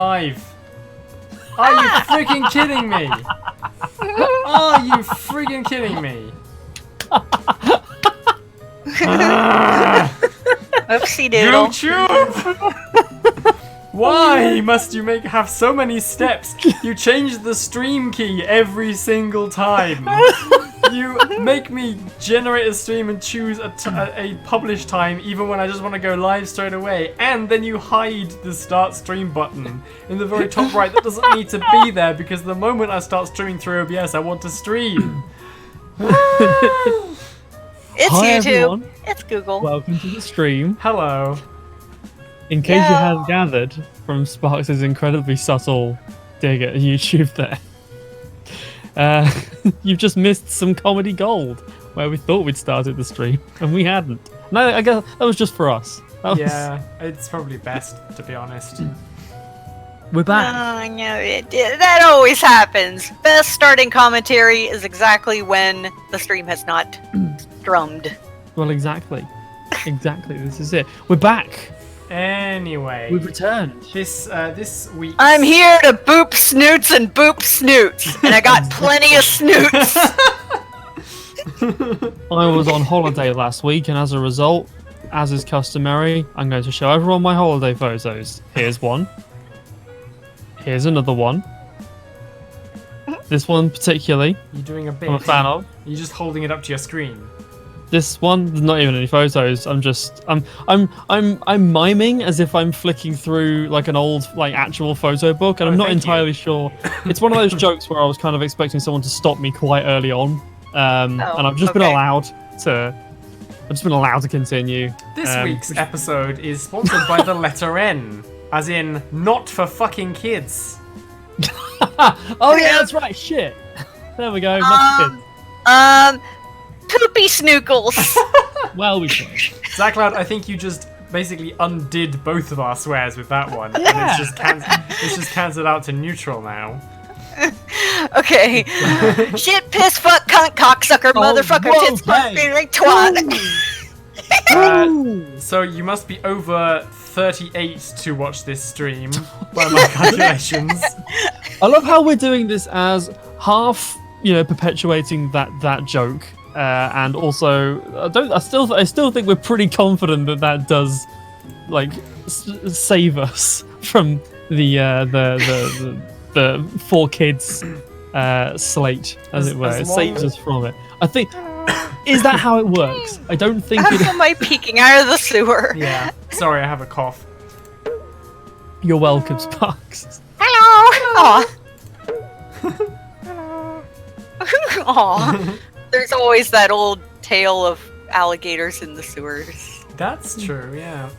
Live. Are you freaking kidding me? Are you freaking kidding me? Oopsie doodle. YouTube! Why must you have so many steps? You change the stream key every single time. You make me generate a stream and choose a publish time even when I just want to go live straight away. And then you hide the start stream button in the very top right. That doesn't need to be there because the moment I start streaming through OBS, I want to stream. It's Hi, YouTube. everyone. It's Google. Welcome to the stream. Hello. In case you hadn't gathered from Sparks' incredibly subtle dig at YouTube there, you've just missed some comedy gold where we thought we'd started the stream and we hadn't. No, I guess that was just for us. Yeah, it's probably best, to be honest. We're back. No, that always happens. Best starting commentary is exactly when the stream has not drummed. Well, exactly. Exactly. This is it. We're back. Anyway, We've returned. this week I'm here to boop snoots and boop snoots, and I got plenty of snoots. I was on holiday last week, and as a result, as is customary, I'm going to show everyone my holiday photos. Here's one. Here's another one. This one particularly, you're doing a bit. I'm a fan of. You're just holding it up to your screen. This one, there's not even any photos. I'm miming as if I'm flicking through like an old actual photo book, and I'm not entirely sure. It's one of those jokes where I was kind of expecting someone to stop me quite early on, and I've just been allowed to. I've just been allowed to continue. This week's episode is sponsored by the letter N, as in not for fucking kids. Oh yeah, that's right. Shit. There we go. Not for kids. Poopy snookles. Well, we can. Zachloud, I think you just basically undid both of our swears with that one, and it's just cancelled out to neutral now. Okay. Shit, piss, fuck, cunt, cocksucker, motherfucker, whoa, tits, fuck, hey. twat. So you must be over 38 to watch this stream, by my calculations. I love how we're doing this as half, perpetuating that joke, and also I still think we're pretty confident that does, save us from the 4 kids slate, as it were. It saves us from it. I think. Is that how it works? I don't think it. How am I peeking out of the sewer? Yeah. Sorry, I have a cough. You're welcome, Sparks. Hello. Aw. There's always that old tale of alligators in the sewers. That's true, yeah.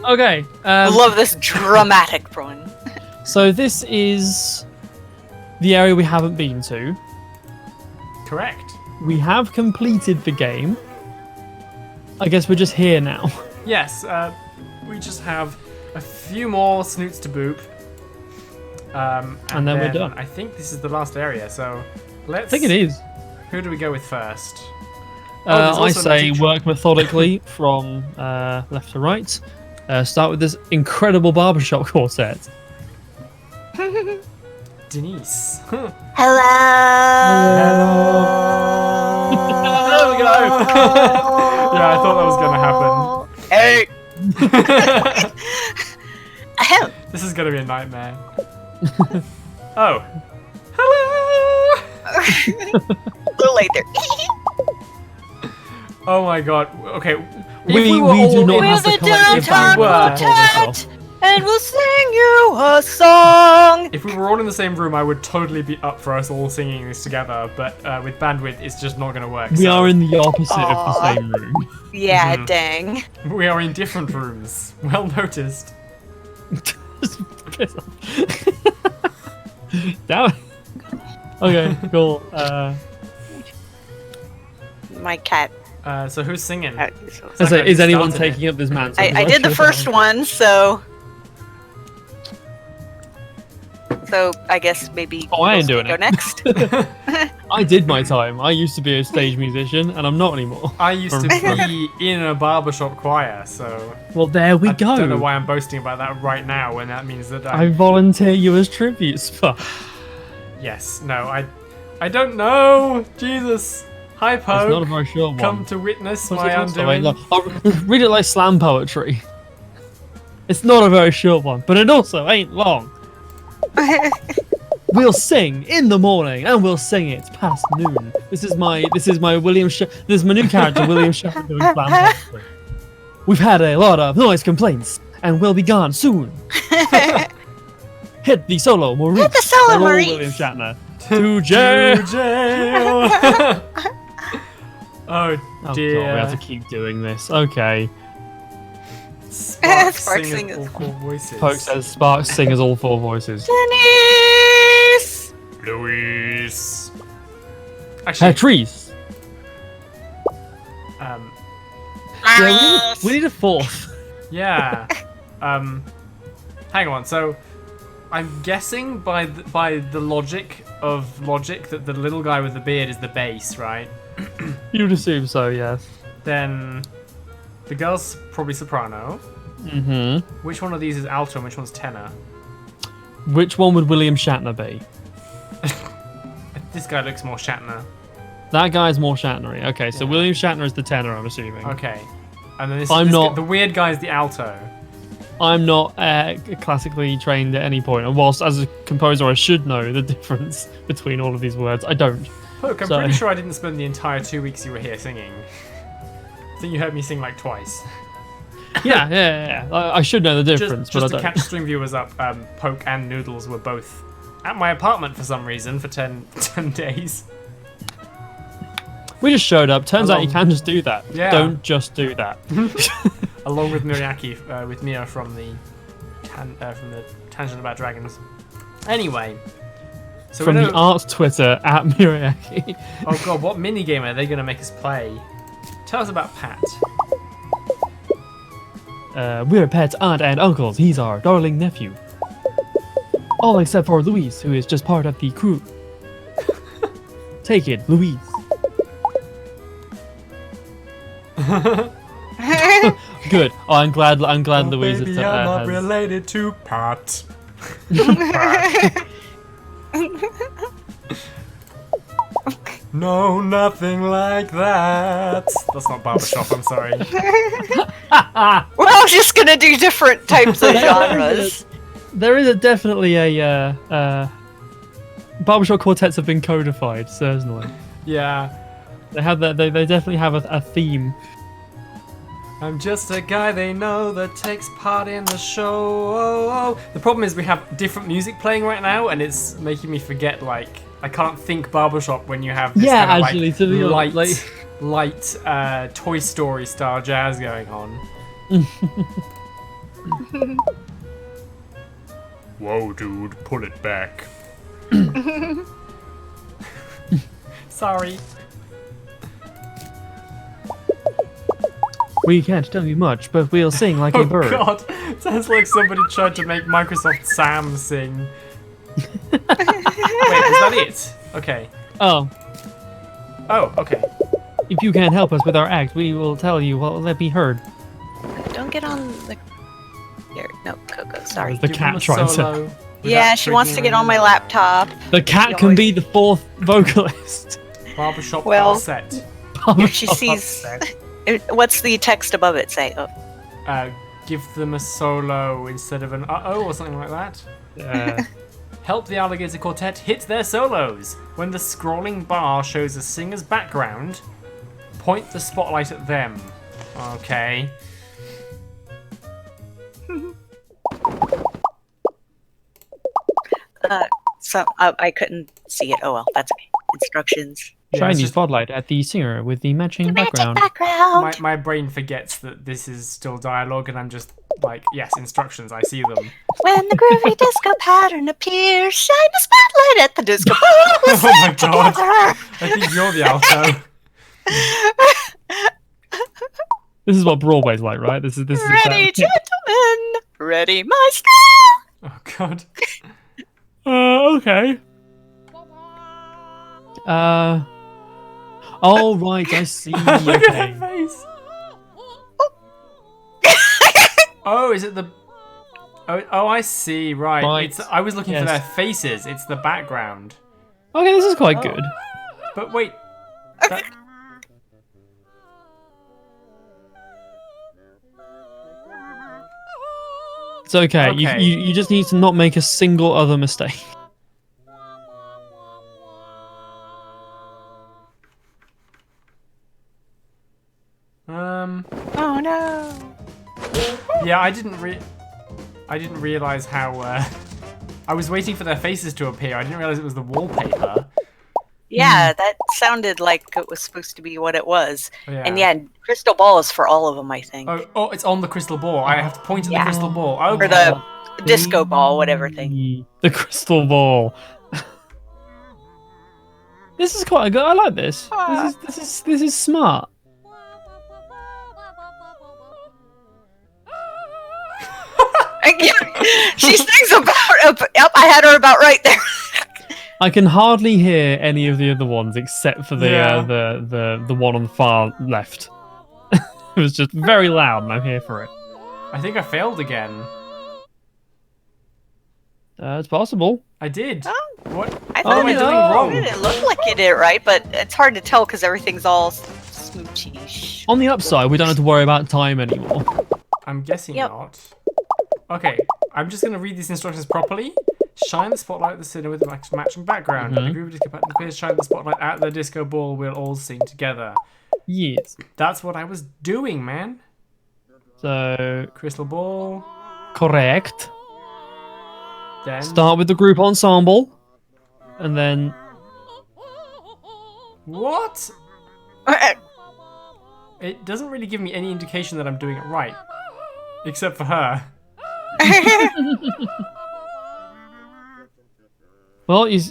Okay. I love this dramatic one. So this is the area we haven't been to. Correct. We have completed the game. I guess we're just here now. Yes, we just have a few more snoots to boop. And then we're done. I think this is the last area, so let's... I think it is. Who do we go with first? I say work methodically from left to right. Start with this incredible barbershop quartet. Denise. Hello. There we go. Yeah, I thought that was gonna happen. Hey. Ahem. This is gonna be a nightmare. Oh. Hello! A little late there. Oh my god. Okay. We do not have the collective downtown bandwidth to pull this off. and we'll sing you a song. If we were all in the same room, I would totally be up for us all singing this together, but with bandwidth, it's just not going to work. We are in the opposite of the same room. Yeah, dang. We are in different rooms. Well noticed. Piss off. Damn it. Okay, cool. My cat. So who's singing? Is anyone taking up this mantle? I did the first one, so I guess maybe I ain't doing go it. next. I did my time. I used to be a stage musician, and I'm not anymore. I used to be in a barbershop choir, so... Well, there we I go. don't know why I'm boasting about that right now, when that means that I volunteer you as tribute, Spark. Yes, no, I don't know! Jesus! Hi, Poke! It's not a very short one. Come to witness Was my it also- undoing. look, I'll read it like slam poetry. It's not a very short one, but it also ain't long. We'll sing in the morning, and we'll sing it past noon. This is my William. This is my new character, William Shatner doing slam poetry. We've had a lot of noise complaints, and we'll be gone soon. Hit the solo, Maurice. Hit the solo, Hello, Maurice. William Shatner. To jail. To jail! Oh Oh dear. God, we have to keep doing this. Okay. Spark Spark singing singers. all four voices. Poke says Sparks singers all four voices. Denise! Luis. Actually, Patrice. um, Yeah, we need a fourth. yeah. Hang on. So, I'm guessing by the logic that the little guy with the beard is the bass, right? You'd assume so, yes. Then the girl's probably soprano. Mm-hmm. Which one of these is alto and which one's tenor? Which one would William Shatner be? This guy looks more Shatner. That guy's more Shatnery. Okay, so Yeah. William Shatner is the tenor, I'm assuming. Okay. And then I'm not- the weird guy's the alto. I'm not classically trained at any point, and whilst as a composer I should know the difference between all of these words, I don't. Look, I'm So- pretty sure I didn't spend the entire 2 weeks you were here singing. I think you heard me sing like twice. Yeah. I should know the difference, Just but to I don't. catch stream viewers up, Poke and Noodles were both at my apartment for some reason for 10 days. We just showed up. Turns out you Along- can just do that. Yeah. Don't just do that. Along with Miriaki, with Mia from the Tangent About Dragons. Anyway, so From we the know- arts Twitter at Miriaki. Oh god, what minigame are they going to make us play? Tell us about Pat. We're Pat's aunt and uncles. He's our darling nephew. All except for Louise, who is just part of the crew. Take it, Louise. Good. Oh, I'm glad Louise Baby, is, I'm not has... related to Pat. No, nothing like that. That's not barbershop, I'm sorry. We're all just gonna do different types of genres. There is definitely a barbershop quartets have been codified, certainly. Yeah. They have that. They definitely have a theme. I'm just a guy they know that takes part in the show. The problem is we have different music playing right now, and it's making me forget, like, I can't think barbershop when you have this Yeah, kind of, actually, like, to be honest, light Toy Story style jazz going on. Whoa, dude, pull it back. Sorry. We can't tell you much, but we'll sing like a Oh bird. god, sounds like somebody tried to make Microsoft Sam sing. Wait, is that it? Okay. Oh, Oh, okay. if you can't help us with our act, we will tell you what will be heard. Don't get on the. Here, no, Coco. Sorry. The Give cat them a trying to. solo Yeah, without she wants to triggering get on my anyone. laptop. The cat You can always- be the fourth vocalist. Barbershop Well- set. If she sees, what's the text above it say? Oh, Give them a solo instead of an uh-oh or something like that. Help the Alligator Quartet hit their solos. When the scrolling bar shows a singer's background, point the spotlight at them. Okay. so I couldn't see it. Oh well, that's okay. Instructions. Yeah, Shine it's the just- spotlight at the singer with the matching background. Background. my brain forgets that this is still dialogue, and I'm just like, yes, instructions. I see them. When the groovy disco pattern appears, shine the spotlight at the disco. Oh my god! I think you're the alto. This is what Broadway's like, right? This is Ready, exactly- gentlemen. Ready, maestro. Oh god. Okay. Oh right, I see. Look at Okay. her face. Oh, is it the? Oh, I see. Right. Right. It's. I was looking for Yes. their faces. It's the background. Okay, this is quite Oh. good. But wait. That... It's okay. Okay. You just need to not make a single other mistake. Oh no. Yeah, I didn't realize how. I was waiting for their faces to appear. I didn't realize it was the wallpaper. Yeah, that sounded like it was supposed to be what it was. Yeah. And yeah, crystal ball is for all of them, I think. Oh, it's on the crystal ball. I have to point at Yeah. the crystal ball. Or Okay. the disco ball, whatever thing. The crystal ball. This is quite good. I like this. This is smart. She sings about. Yep, I had her about right there. I can hardly hear any of the other ones except for the Yeah. the one on the far left. It was just very loud, and I'm here for it. I think I failed again. It's possible. I did. Oh. What? I What am thought I it, doing no. wrong? it looked like you did it right, but it's hard to tell because everything's all smoochy. On the upside, we don't have to worry about time anymore. I'm guessing Yep. not. Okay, I'm just going to read these instructions properly. Shine the spotlight at the center with the matching background. Mhm. The group of disco participants shine the spotlight at the disco ball. We'll all sing together. Yes. That's what I was doing, man. So Crystal ball. correct. Then. Start with the group ensemble, and then What? It doesn't really give me any indication that I'm doing it right. Except for her. well, outside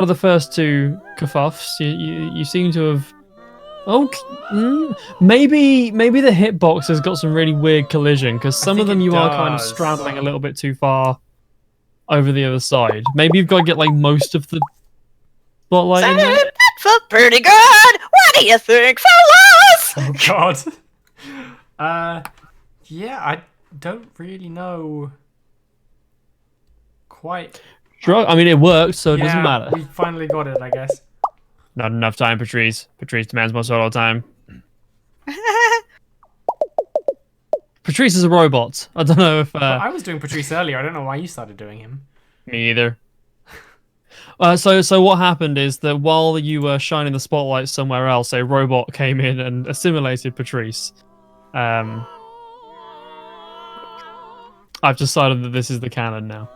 of the first two kerfuffs, you seem to have. Maybe the hitbox has got some really weird collision because some of think them it you are kind of does. straddling a little bit too far over the other side. Maybe you've got to get like most of the spotlight in there. That felt pretty good. What do you think, fellas? Oh god. Yeah, I don't really know quite. Sure, I mean it worked, so it Yeah, doesn't matter. we finally got it, I guess. Not enough time, Patrice. Patrice demands more solo time. Patrice is a robot. I don't know if But I was doing Patrice earlier. I don't know why you started doing him. me either. So what happened is that while you were shining the spotlight somewhere else, a robot came in and assimilated Patrice. I've decided that this is the canon now.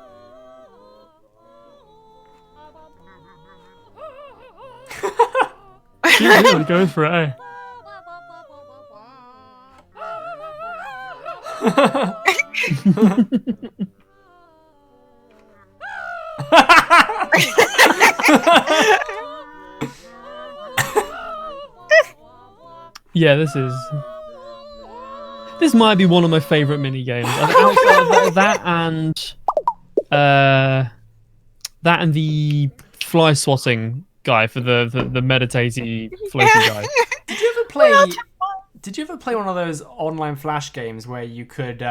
Yeah, go for it. Eh? Yeah, this might be one of my favorite mini games. That and the fly swatting guy for the meditatey floaty guy. Did you ever play? Did you ever play one of those online flash games where you could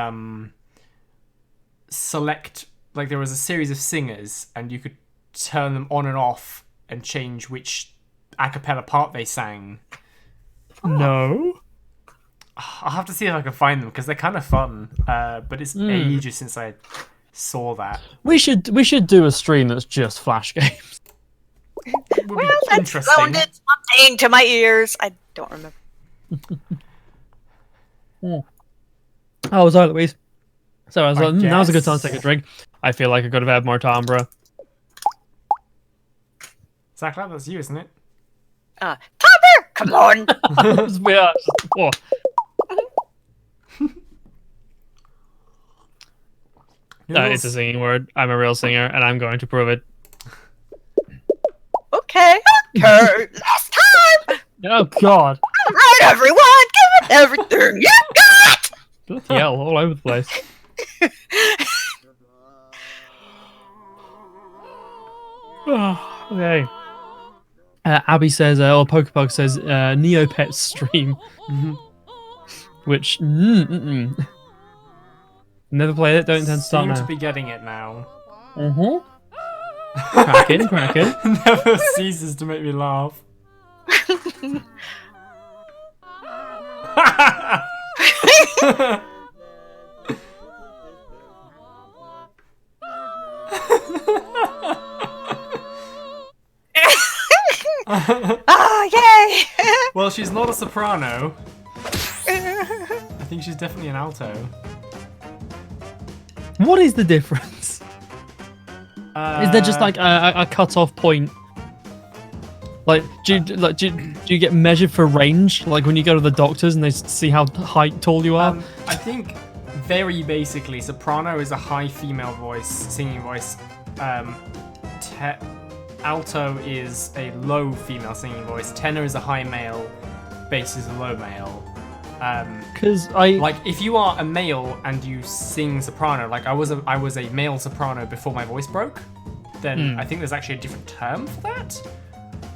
select, like there was a series of singers and you could turn them on and off and change which a cappella part they sang? No. I'll have to see if I can find them because they're kind of fun. But it's ages since I saw that. We should do a stream that's just flash games. It would Well, be that interesting. sounded something to my ears. I don't remember. Oh, was I, Louise? So I was I like, now's a good time to guess. take a drink. I feel like I could have had more time, bro. Zach, that's you, isn't it? Timer! Come on! We are. Oh. That is a singing word. I'm a real singer, and I'm going to prove it. Okay. Last time! Oh God! All right, everyone! Give it everything you got! Bloody hell, all over the place. Okay. Abby says, or Pokebug says, Neopet stream. Which, never played it, don't intend to start Seem now. to be getting it now. Cracking. Never ceases to make me laugh. Oh, yay! Well, she's not a soprano. I think she's definitely an alto. What is the difference? Is there just like a cut-off point? Like, do you get measured for range? Like when you go to the doctors and they see how tall you are? I think very basically, soprano is a high female voice, singing voice. Alto is a low female singing voice. Tenor is a high male. Bass is a low male. Because like if you are a male and you sing soprano, like I was a male soprano before my voice broke, then I think there's actually a different term for that.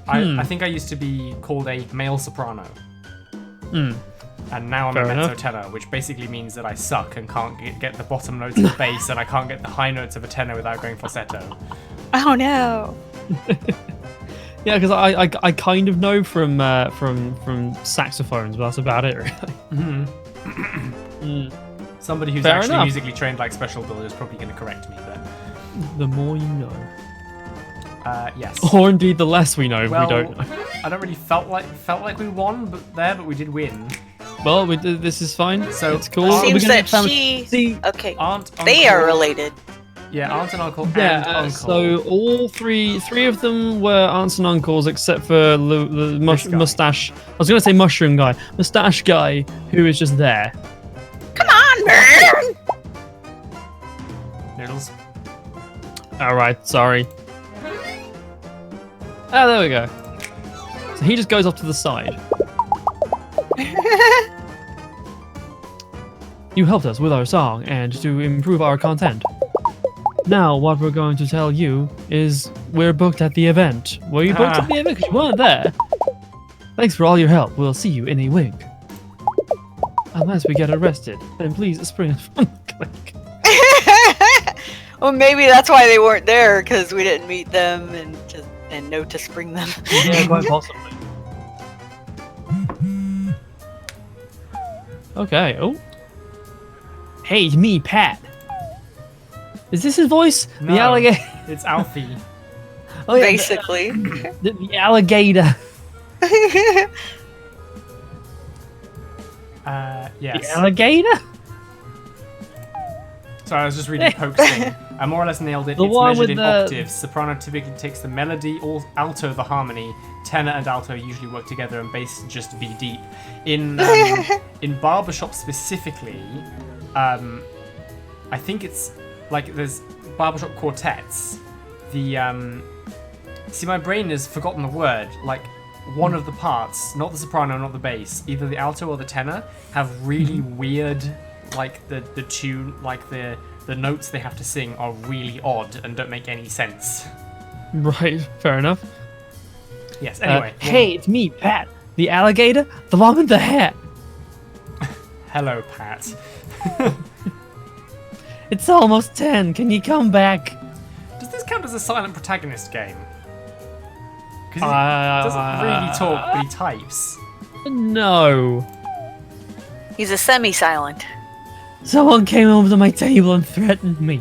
I think I used to be called a male soprano. And now I'm a mezzo tenor, which basically means that I suck and can't get the bottom notes of the bass, and I can't get the high notes of a tenor without going falsetto. Oh no! Yeah, because I kind of know from saxophones, but that's about it, really. Somebody who's Fair actually enough. musically trained like Special Builder is probably going to correct me, but The more you know. yes. Or indeed, the less we know, Well, we don't know. I don't really felt like we won, but we did win. Well, this is fine. So, it's cool. It Seems We're gonna that have she. See, Okay, Aunt, they uncle, are related. Yeah, aunt and uncle yeah. and uncle. So all three of them were aunts and uncles, except for the guy. mustache. I was gonna say mushroom guy, mustache guy, who is just there. Come on, man! Noodles. All right, sorry. Ah, there we go. So he just goes off to the side. You helped us with our song and to improve our content. Now, what we're going to tell you is we're booked at the event. Were you booked at the event? 'Cause you weren't there. Thanks for all your help. We'll see you in a wink. Unless we get arrested, then please spring us from the clinic. Well, maybe that's why they weren't there, because we didn't meet them and know to spring them. Yeah, quite possibly. Okay. Oh. Hey, it's me, Pat. Is this his voice? No, The alligator. It's Alfie. Oh, yeah, Basically. the alligator. Yes. The alligator. Sorry, I was just reading Poke's thing. I more or less nailed it. The It's one measured with in the- octaves. Soprano typically takes the melody, alto the harmony. Tenor and alto usually work together, and bass just be deep. In barbershop specifically, I think it's like there's barbershop quartets. See, my brain has forgotten the word. Like one of the parts, not the soprano, not the bass, either the alto or the tenor, have really weird, like the tune, like the notes they have to sing are really odd and don't make any sense. Right. Fair enough. Yes. Anyway. Hey, it's me, Pat. The alligator. The one with the hat. Hello, Pat. It's almost 10. Can you come back? Does this count as a silent protagonist game? Because he doesn't really talk, but he types. No. He's a semi-silent. Someone came over to my table and threatened me.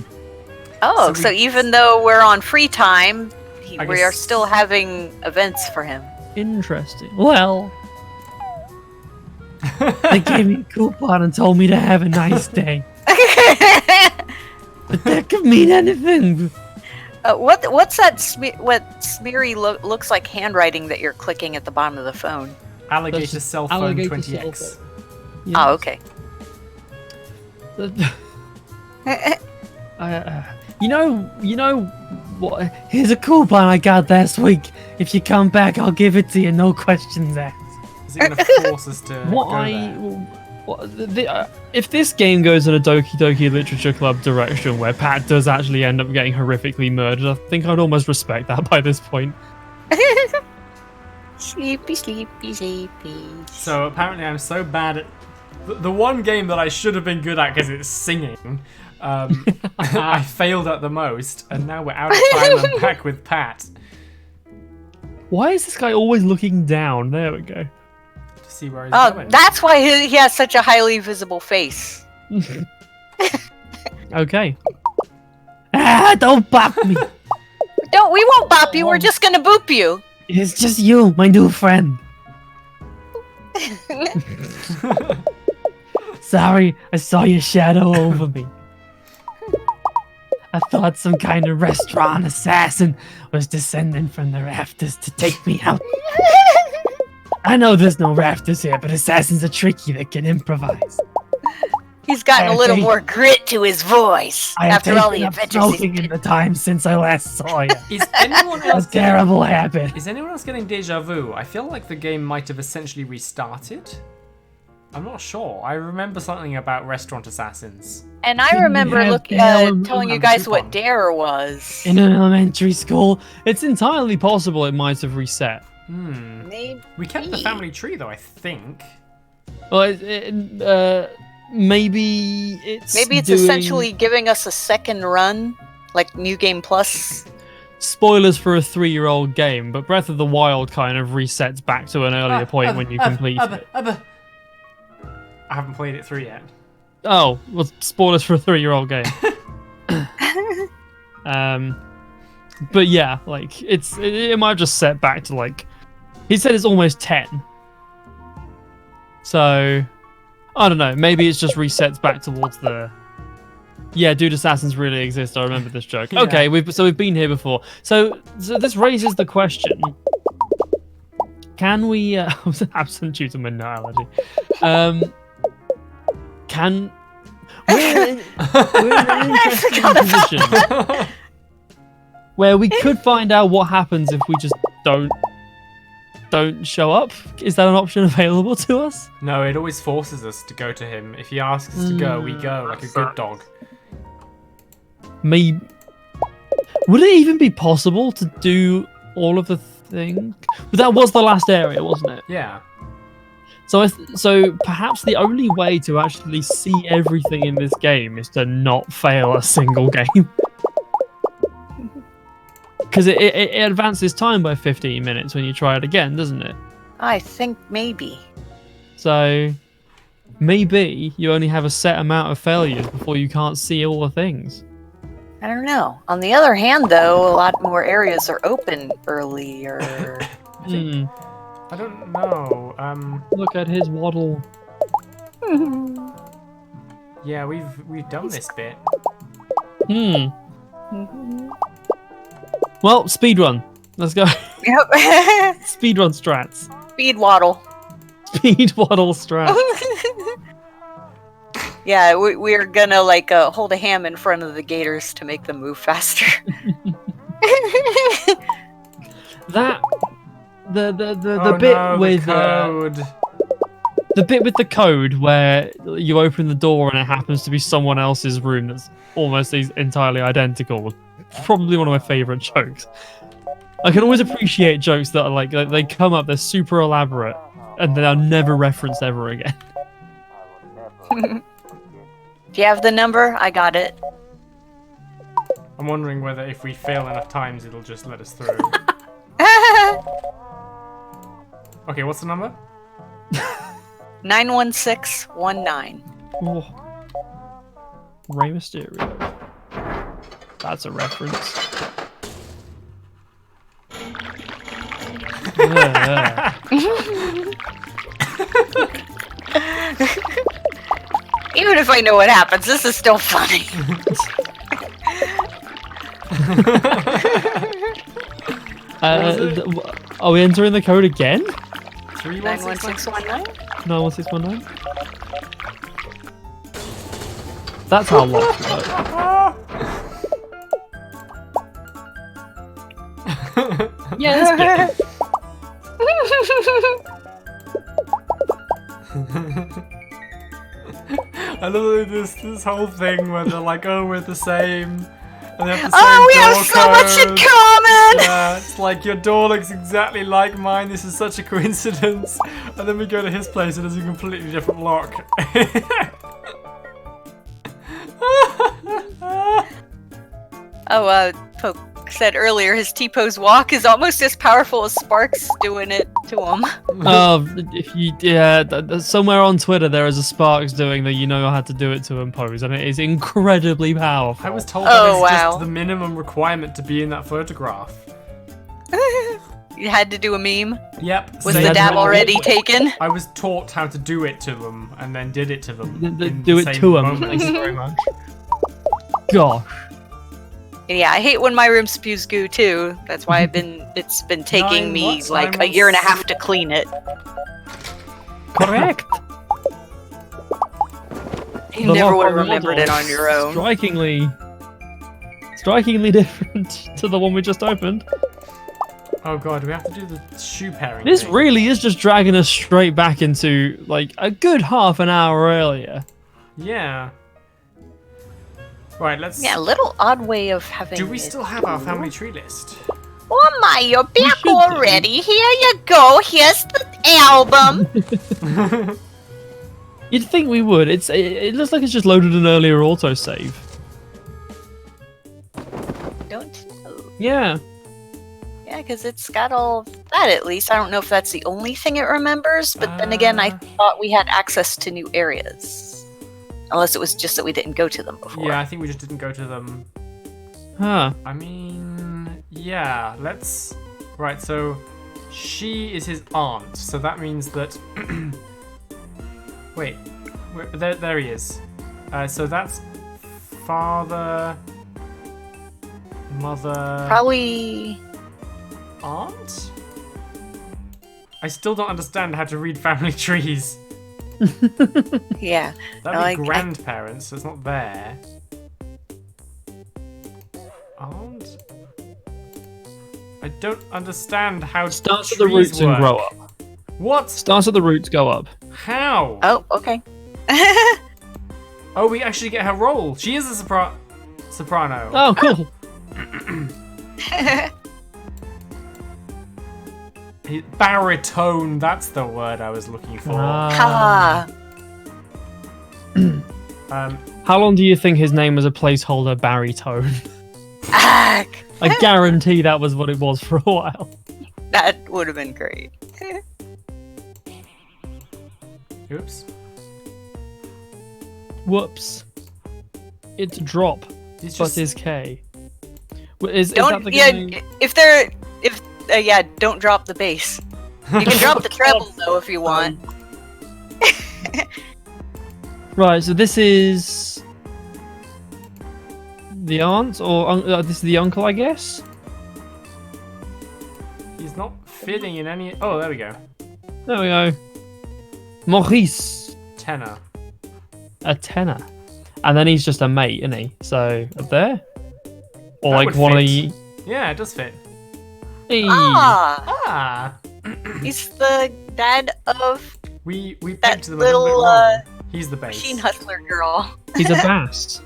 Oh, So so we- even though we're on free time, I we are guess- still having events for him. Interesting. Well, they gave me a coupon and told me to have a nice day. But that could mean anything. What's that? What smeary looks like handwriting that you're clicking at the bottom of the phone? Alligator cell phone Alligator 20x. cell Oh, okay. You know what? Here's a coupon I got last week. If you come back, I'll give it to you. No questions asked. Is it going to force us to go Why? there? if this game goes in a Doki Doki Literature Club direction where Pat does actually end up getting horrifically murdered, I think I'd almost respect that by this point. Sleepy, sleepy, sleepy. So apparently I'm so bad at the one game that I should have been good at because it's singing. I failed at the most, and now we're out of time and back with Pat. Why is this guy always looking down? There we go. To see where he's Oh, going. that's why he has such a highly visible face. Okay. Don't bop me. We won't bop you. We're just gonna boop you. It's just you, my new friend. Sorry, I saw your shadow over me. I thought some kind of restaurant assassin was descending from the rafters to take me out. I know there's no rafters here, but assassins are tricky that can improvise. He's gotten a little more grit to his voice after all the adventures. Smoking in the time since I last saw you. Is anyone else A terrible habit. Is anyone else getting deja vu? I feel like the game might have essentially restarted. I'm not sure. I remember something about restaurant assassins. And I Didn't remember have looking, Dale telling you and guys Coupon. what Dare was. In an elementary school, it's entirely possible it might have reset. Maybe. We kept the family tree though, I think. Well, maybe it's doing essentially giving us a second run, like New Game Plus. spoilers for a 3-year-old game, but Breath of the Wild kind of resets back to an earlier point when you complete it. I haven't played it through yet. Oh, well, spoilers for a 3-year-old game. But yeah, like it might have just set back to like he said it's almost 10. So I don't know. Maybe it's just resets back towards the. Yeah, dude, assassins really exist. I remember this joke. Yeah. Okay, we've been here before. So this raises the question: can we? I was absent due to my analogy. Can we're in an interesting position where we could find out what happens if we just don't show up? Is that an option available to us? No, it always forces us to go to him. If he asks us to go, we go like a good dog. Maybe. Would it even be possible to do all of the things? But that was the last area, wasn't it? Yeah. So perhaps the only way to actually see everything in this game is to not fail a single game. Because it advances time by 15 minutes when you try it again, doesn't it? I think maybe. So maybe you only have a set amount of failures before you can't see all the things. I don't know. On the other hand, though, a lot more areas are open earlier. I don't know. Look at his waddle. Yeah, we've done this bit. Well, speedrun. Let's go. Yep. Speedrun strats. Speed waddle. Speed waddle strats. Yeah, we're gonna like hold a ham in front of the gators to make them move faster. That the Oh bit no, with the code. the bit with the code where you open the door and it happens to be someone else's room that's almost entirely identical was probably one of my favorite jokes. I can always appreciate jokes that are like they come up, they're super elaborate, and they are never referenced ever again. Do you have the number? I got it. I'm wondering whether if we fail enough times, it'll just let us through. Okay, what's the number? 91619. Oh. Rey Mysterio. That's a reference. Even if I know what happens, this is still funny. Are we entering the code again? 31619? 91619? That's how locks work. Yeah, let's get it. love this whole thing where they're like, oh, we're the same. And they have the Oh, we same have door so much in code. common! Yeah, it's like your door looks exactly like mine. This is such a coincidence. And then we go to his place and there's a completely different lock. Poke said earlier his T-pose walk is almost as powerful as Sparks doing it to him. If you somewhere on Twitter there is a Sparks doing that, you know how to do it to him pose, and it is incredibly powerful. I was told that is just the minimum requirement to be in that photograph. You had to do a meme? Yep. Was They the had dab to- already taken? I was taught how to do it to them and then did it to them. in Do the it same to him. moment. Thank you very much. Gosh. Yeah, I hate when my room spews goo too. That's why it's been taking 9 me what? like 9 a year and a half to clean it. Correct. You The never lock would have on the remembered model it on your own. Strikingly different to the one we just opened. Oh god, we have to do the shoe pairing. This thing. really is just dragging us straight back into like a good half an hour earlier. Yeah. Right, let's. Yeah, a little odd way of having. Do we it. still have our family tree list? Oh my, you're back should do. already. Here you go. Here's the album. You'd think we would. It looks like it's just loaded an earlier autosave. Don't know. Yeah. Yeah, because it's got all that at least. I don't know if that's the only thing it remembers, but then again, I thought we had access to new areas. Unless it was just that we didn't go to them before. Yeah, I think we just didn't go to them. Huh. I mean, yeah, let's. Right, so she is his aunt, so that means that. Wait, there he is. So that's father, mother, Probably. aunt? I still don't understand how to read family trees. Yeah. That'd be grandparents, so it's not there. Aunt? I don't understand how Starts at the trees roots and work. grow up. What? Starts at the roots, go up. How? Oh, okay. Oh, we actually get her role. She is a soprano. Oh, cool. Baritone, that's the word I was looking for. Ah. How long do you think his name was a placeholder baritone? Ah, I guarantee that was what it was for a while. that would have been great. Oops. Whoops. It's drop, He's but just... is K. Is that Don't. the Yeah. game? Yeah. Don't drop the bass. You can drop the treble though if you want. Right, so this is the aunt, or this is the uncle, I guess? He's not fitting in any... Oh, there we go. There we go. Maurice. Tenor. A tenor. And then he's just a mate, isn't he? So, up there? Or That like would one of fit. the... Yeah, it does fit. Hey. Ah, Ah! he's the dad of We that picked them a little bit little wrong. He's the base. machine hustler girl. He's a bass.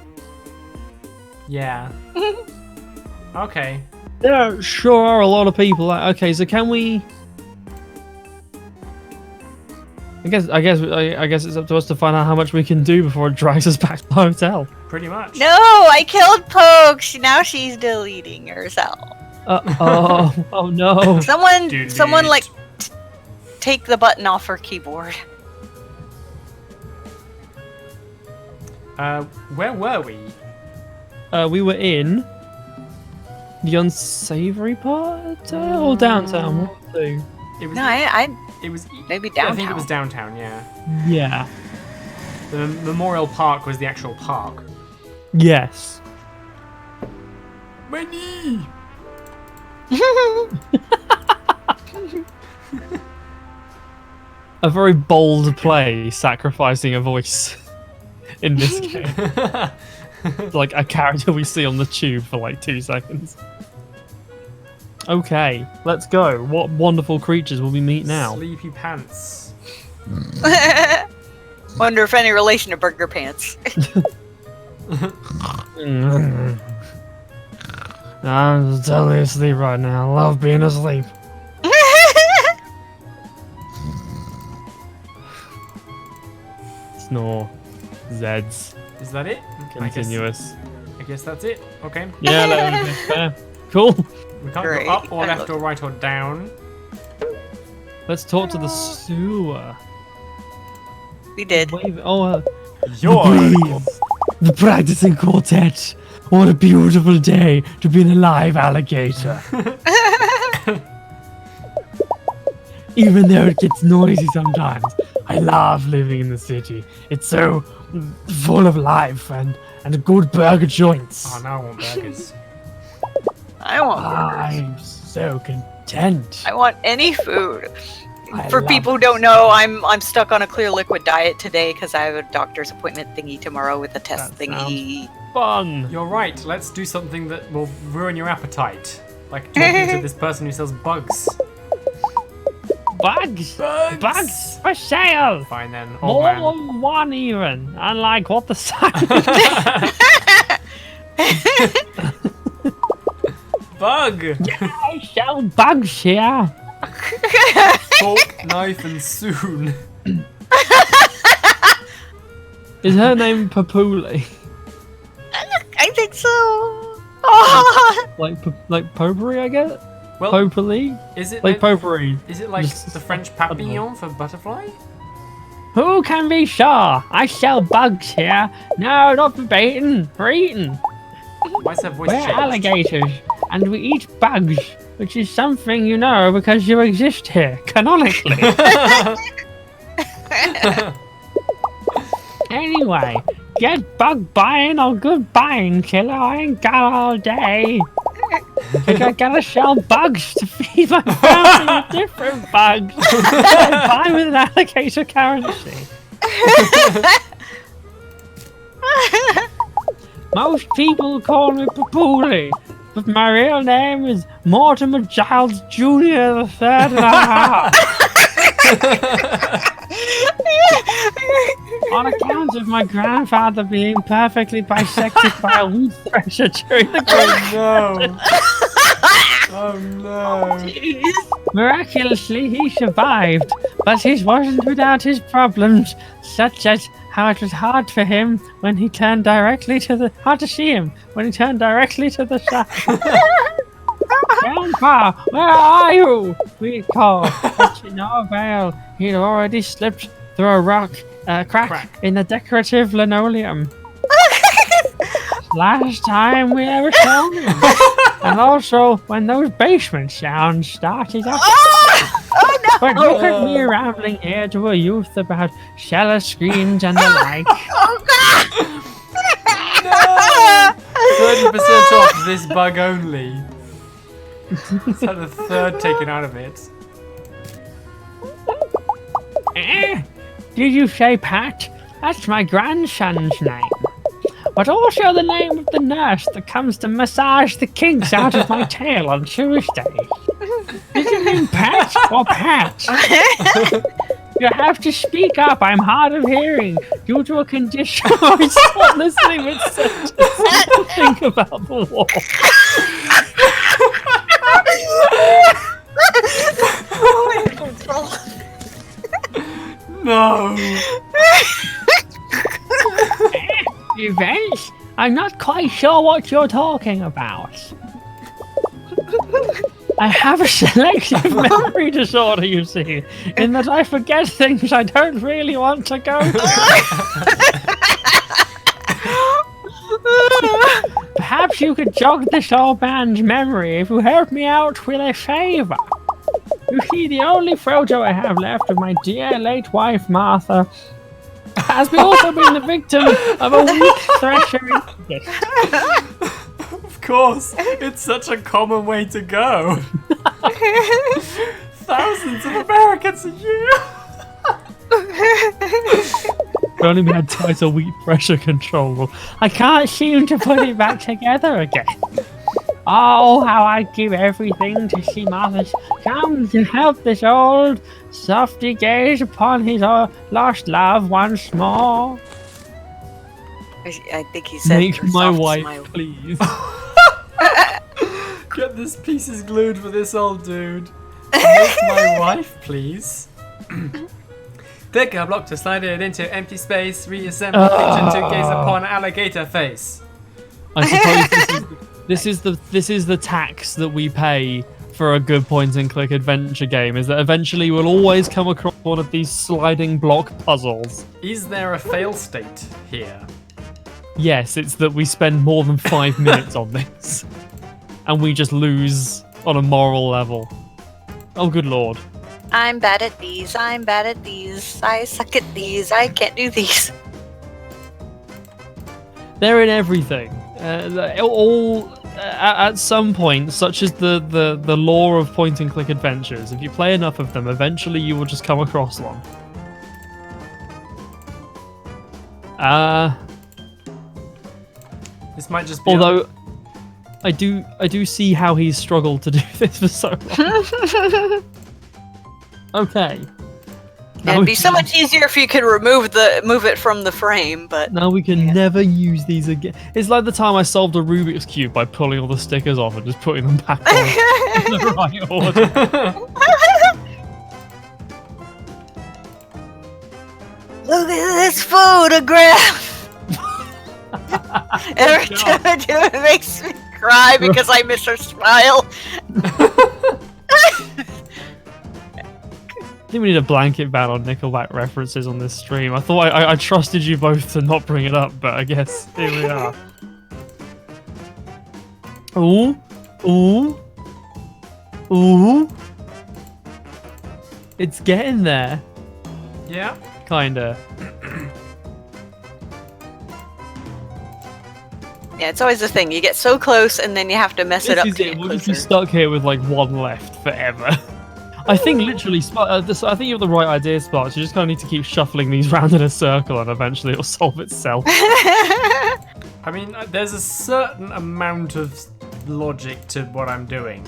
Yeah. Okay. There sure are a lot of people. Okay, so can we... I guess it's up to us to find out how much we can do before it drags us back to the hotel. Pretty much. No, I killed Poke. Now she's deleting herself. Oh no. Someone like take the button off her keyboard. Where were we? We were in the unsavory part or downtown. One of the two. It was. No, It was. maybe I think it downtown. was downtown. Yeah. Yeah. The Memorial Park was the actual park. Yes. My knee. A very bold play, sacrificing a voice in this game. Like a character we see on the tube for like 2 seconds. Okay, let's go. What wonderful creatures will we meet now? Sleepy pants. Wonder if any relation to Burger Pants. I'm totally asleep right now. I love being asleep. Snore. Zeds. Is that it? Continuous. I guess that's it. Okay. Yeah, that's fair. Cool. We can't Great. go up or I left love or right or down. Let's talk to the sewer. We did. Wave. Your The practicing quartet. What a beautiful day to be an alive alligator. Even though it gets noisy sometimes, I love living in the city. It's so full of life and good burger joints. Oh, now I want burgers. I want burgers. I'm so content. I want any food. I For love people who don't know, I'm stuck on a clear liquid diet today because I have a doctor's appointment thingy tomorrow with a test That thingy. Fun. You're right. Let's do something that will ruin your appetite. Like talking to this person who sells bugs. Bugs. Bugs. Bugs for sale. Fine then, old More man. than one even. Unlike what the sign. Bug. I sell bugs here. Fork, knife, and soon. Is her name Papuli? I think so. Oh. Like potpourri, I guess? Well, Populi? is it Like potpourri. is it like Just- the French I don't know. papillon for butterfly? Who can be sure? I sell bugs here. No, not for baiting, for eating. Why is her voice We're changed? alligators, and we eat bugs, which is something you know because you exist here, canonically. Anyway, get bug buying or good buying, killer. I ain't got all day. I gotta sell bugs to feed my family with different bugs. I buy with an alligator currency. Most people call me Papuli, but my real name is Mortimer Giles Jr. the Third and a Half. On account of my grandfather being perfectly bisected by a wheat thresher during the Oh no. Miraculously, he survived, but he wasn't without his problems, such as how it was hard for him when he turned directly to the hard to see him when he turned directly to the side. Grandpa, where are you? We called, but to no avail. He'd already slipped through a crack in the decorative linoleum. Last time we ever saw him. And also when those basement sounds started up. Oh no! But look at me rambling here to a youth about cellar screens and the like. Oh god! 30% off this bug only. It's had a third taken out of it. Did you say Pat? That's my grandson's name. But also the name of the nurse that comes to massage the kinks out of my tail on Tuesdays. Did you mean Pat or Pat? You have to speak up. I'm hard of hearing due to a condition where I stop listening with sentences to think about the war. No. Events? I'm not quite sure what you're talking about. I have a selective memory disorder, you see, in that I forget things I don't really want to go to. Perhaps you could jog this old man's memory if you help me out with a favor. You see, the only photo I have left of my dear late wife, Martha, has also been the victim of a weak thresher incident. Of course, it's such a common way to go. Thousands of Americans a year. I've only had twice a week pressure control. I can't seem to put it back together again. Oh, how I'd give everything to see Martha come to help this old softy gaze upon his lost love once more. I think he said. Make her my soft wife, smile. please. Get this pieces glued for this old dude. Make my wife, please. Take a block to slide it into empty space. Reassemble fiction to gaze upon alligator face. I suppose this is the tax that we pay for a good point-and-click adventure game. Is that eventually we'll always come across one of these sliding block puzzles. Is there a fail state here? Yes, it's that we spend more than 5 minutes on this, and we just lose on a moral level. Oh, good lord. I'm bad at these. I'm bad at these. I suck at these. I can't do these. They're in everything. At some point, such as the law of point-and-click adventures, if you play enough of them, eventually you will just come across one. This might just be. Although, I do see how he's struggled to do this for so long. Okay. It'd be so much easier if you could move it from the frame, but now we can never use these again. It's like the time I solved a Rubik's Cube by pulling all the stickers off and just putting them back on in the right order. Look at this photograph! Every time I do it, it makes me cry because I miss her smile. I think we need a blanket ban on Nickelback references on this stream. I thought I trusted you both to not bring it up, but I guess here we are. Ooh. Ooh. Ooh. It's getting there. Yeah. Kinda. Yeah, it's always the thing. You get so close and then you have to mess it up. We'll just be stuck here with like one left forever. I think literally, I think you have the right idea, Sparks. You just kind of need to keep shuffling these round in a circle and eventually it'll solve itself. I mean, there's a certain amount of logic to what I'm doing.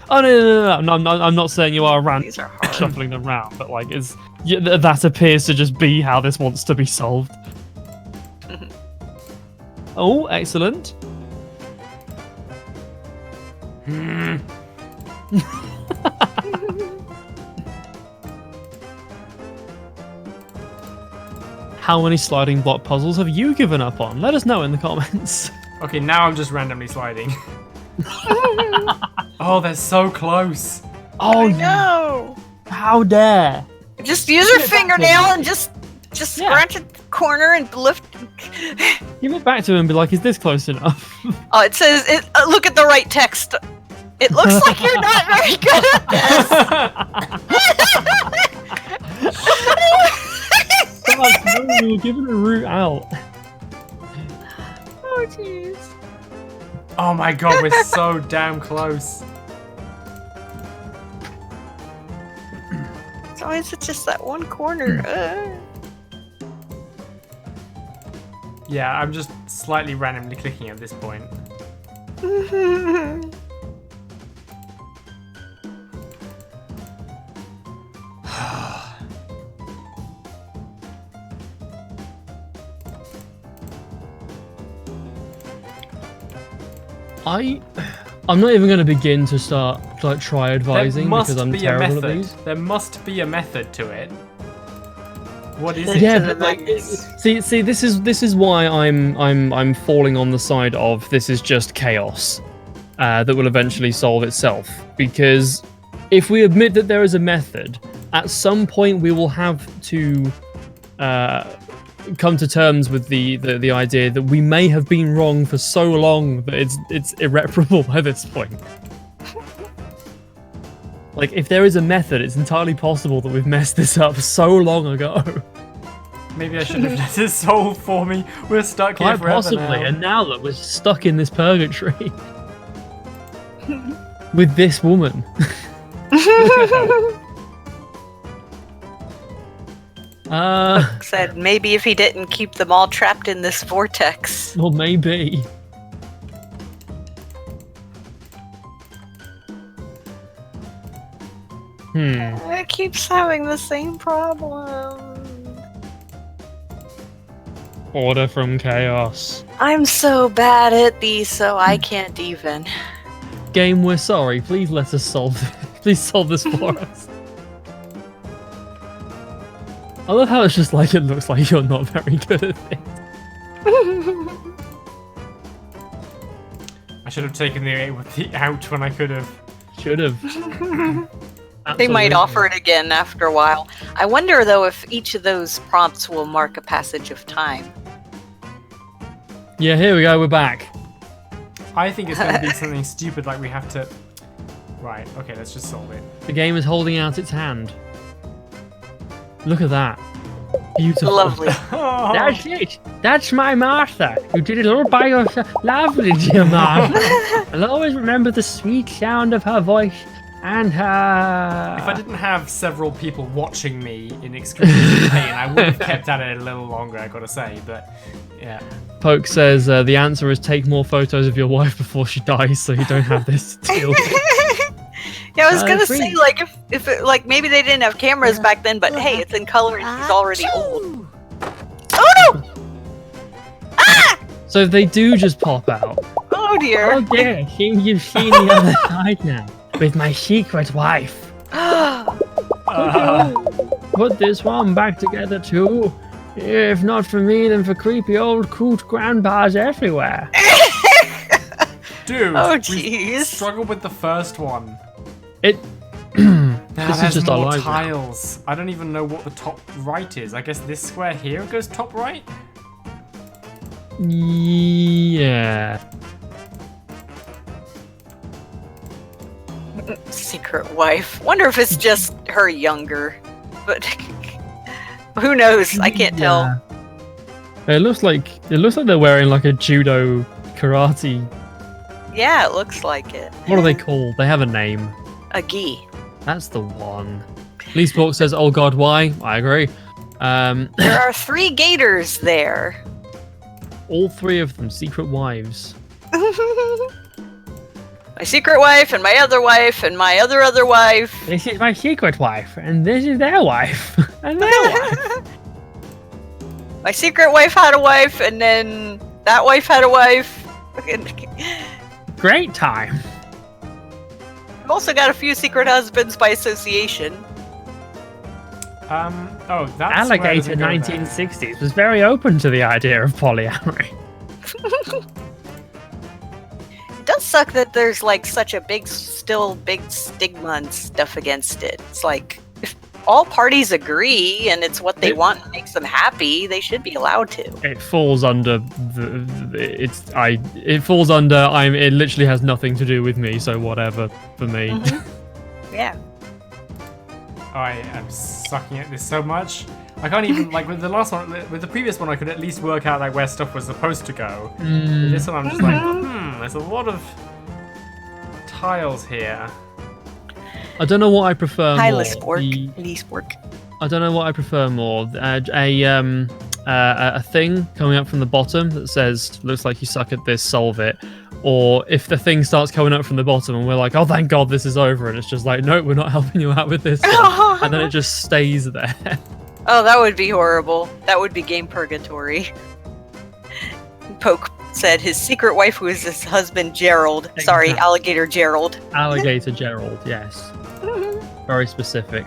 Oh, no, I'm not saying you are These are hard. shuffling them round, but like, that appears to just be how this wants to be solved. Oh, excellent. How many sliding block puzzles have you given up on? Let us know in the comments. Okay, now I'm just randomly sliding. Oh, they're so close. Oh, No! how dare! Just use your fingernail and just scratch at the corner and lift. Give it back to him and be like, is this close enough? Oh, it says, look at the right text. It looks like you're not very good at this. No, we were given a route out. Oh, jeez. Oh my god, we're so damn close. It's always just that one corner. Yeah, I'm just slightly randomly clicking at this point. I'm not even going to begin to start like try advising There must because I'm be a terrible at method. these. There must be a method to it. What is it? Yeah, but like, see, this is why I'm falling on the side of this is just chaos that will eventually solve itself. Because if we admit that there is a method, at some point we will have to come to terms with the idea that we may have been wrong for so long that it's irreparable by this point. Like, if there is a method, it's entirely possible that we've messed this up so long ago. Maybe I should have let it solve for me. We're stuck here Quite forever possibly, now. and now that we're stuck in this purgatory with this woman. Said maybe if he didn't keep them all trapped in this vortex. Well, maybe. It keeps having the same problem. Order from chaos. I'm so bad at these, so I can't even. Game, we're sorry. Please let us solve. Please solve this for us. I love how it's just like it looks like you're not very good at it. I should have taken the out when I could have. Should have. They might offer it again after a while. I wonder, though, if each of those prompts will mark a passage of time. Yeah, here we go. We're back. I think it's going to be something stupid like we have to... Right, okay, let's just solve it. The game is holding out its hand. Look at that. Beautiful. Lovely. Oh, That's it. That's my Martha. You did it all by yourself. Lovely, dear Martha. I'll always remember the sweet sound of her voice and her... if I didn't have several people watching me in excruciating pain, I would have kept at it a little longer, I gotta say, but yeah. Poke says the answer is take more photos of your wife before she dies so you don't have this to deal with. Yeah, I was gonna Free. say, like, if it, like, maybe they didn't have cameras back then, but hey, it's in color and she's already old. Oh no! So they do just pop out. Oh dear. Oh dear, you've seen the other side now. With my secret wife. Put this one back together too. If not for me, then for creepy old coot grandpas everywhere. Dude, Oh we jeez. struggled with the first one. It. Now This is there's just our more lives now. tiles. I don't even know what the top right is. I guess this square here goes top right? Yeah. Secret wife. Wonder if it's just her younger. But who knows? I can't tell. Yeah. It looks like they're wearing like a judo karate. Yeah, it looks like it. What are they called? They have a name. A gi. That's the one. Leesborg says, "Oh God, why?" I agree. There are 3 gators there. All 3 of them secret wives. My secret wife and my other wife and my other wife. This is my secret wife, and this is their wife, and their wife. My secret wife had a wife, and then that wife had a wife. Great time. I've also got a few secret husbands by association. Oh, that's Alligator 1960s was very open to the idea of polyamory. It does suck that there's like such a big stigma and stuff against it. It's like, if all parties agree and it's what they want and makes them happy, they should be allowed to. It falls under it falls under it literally has nothing to do with me, so whatever for me. Yeah. I am sucking at this so much. I can't even, like, with the last one, with the previous one, I could at least work out, like, where stuff was supposed to go. With this one, I'm just like, there's a lot of tiles here. I don't know what I prefer Hi, more. Leesborg. I don't know what I prefer more. A thing coming up from the bottom that says, looks like you suck at this, solve it. Or if the thing starts coming up from the bottom and we're like, oh, thank God this is over. And it's just like, no, we're not helping you out with this one. And then it just stays there. Oh, that would be horrible. That would be game purgatory. Poke said his secret wife was his husband, Gerald. Sorry, Exactly. Alligator Gerald. Alligator Gerald, yes. Very specific.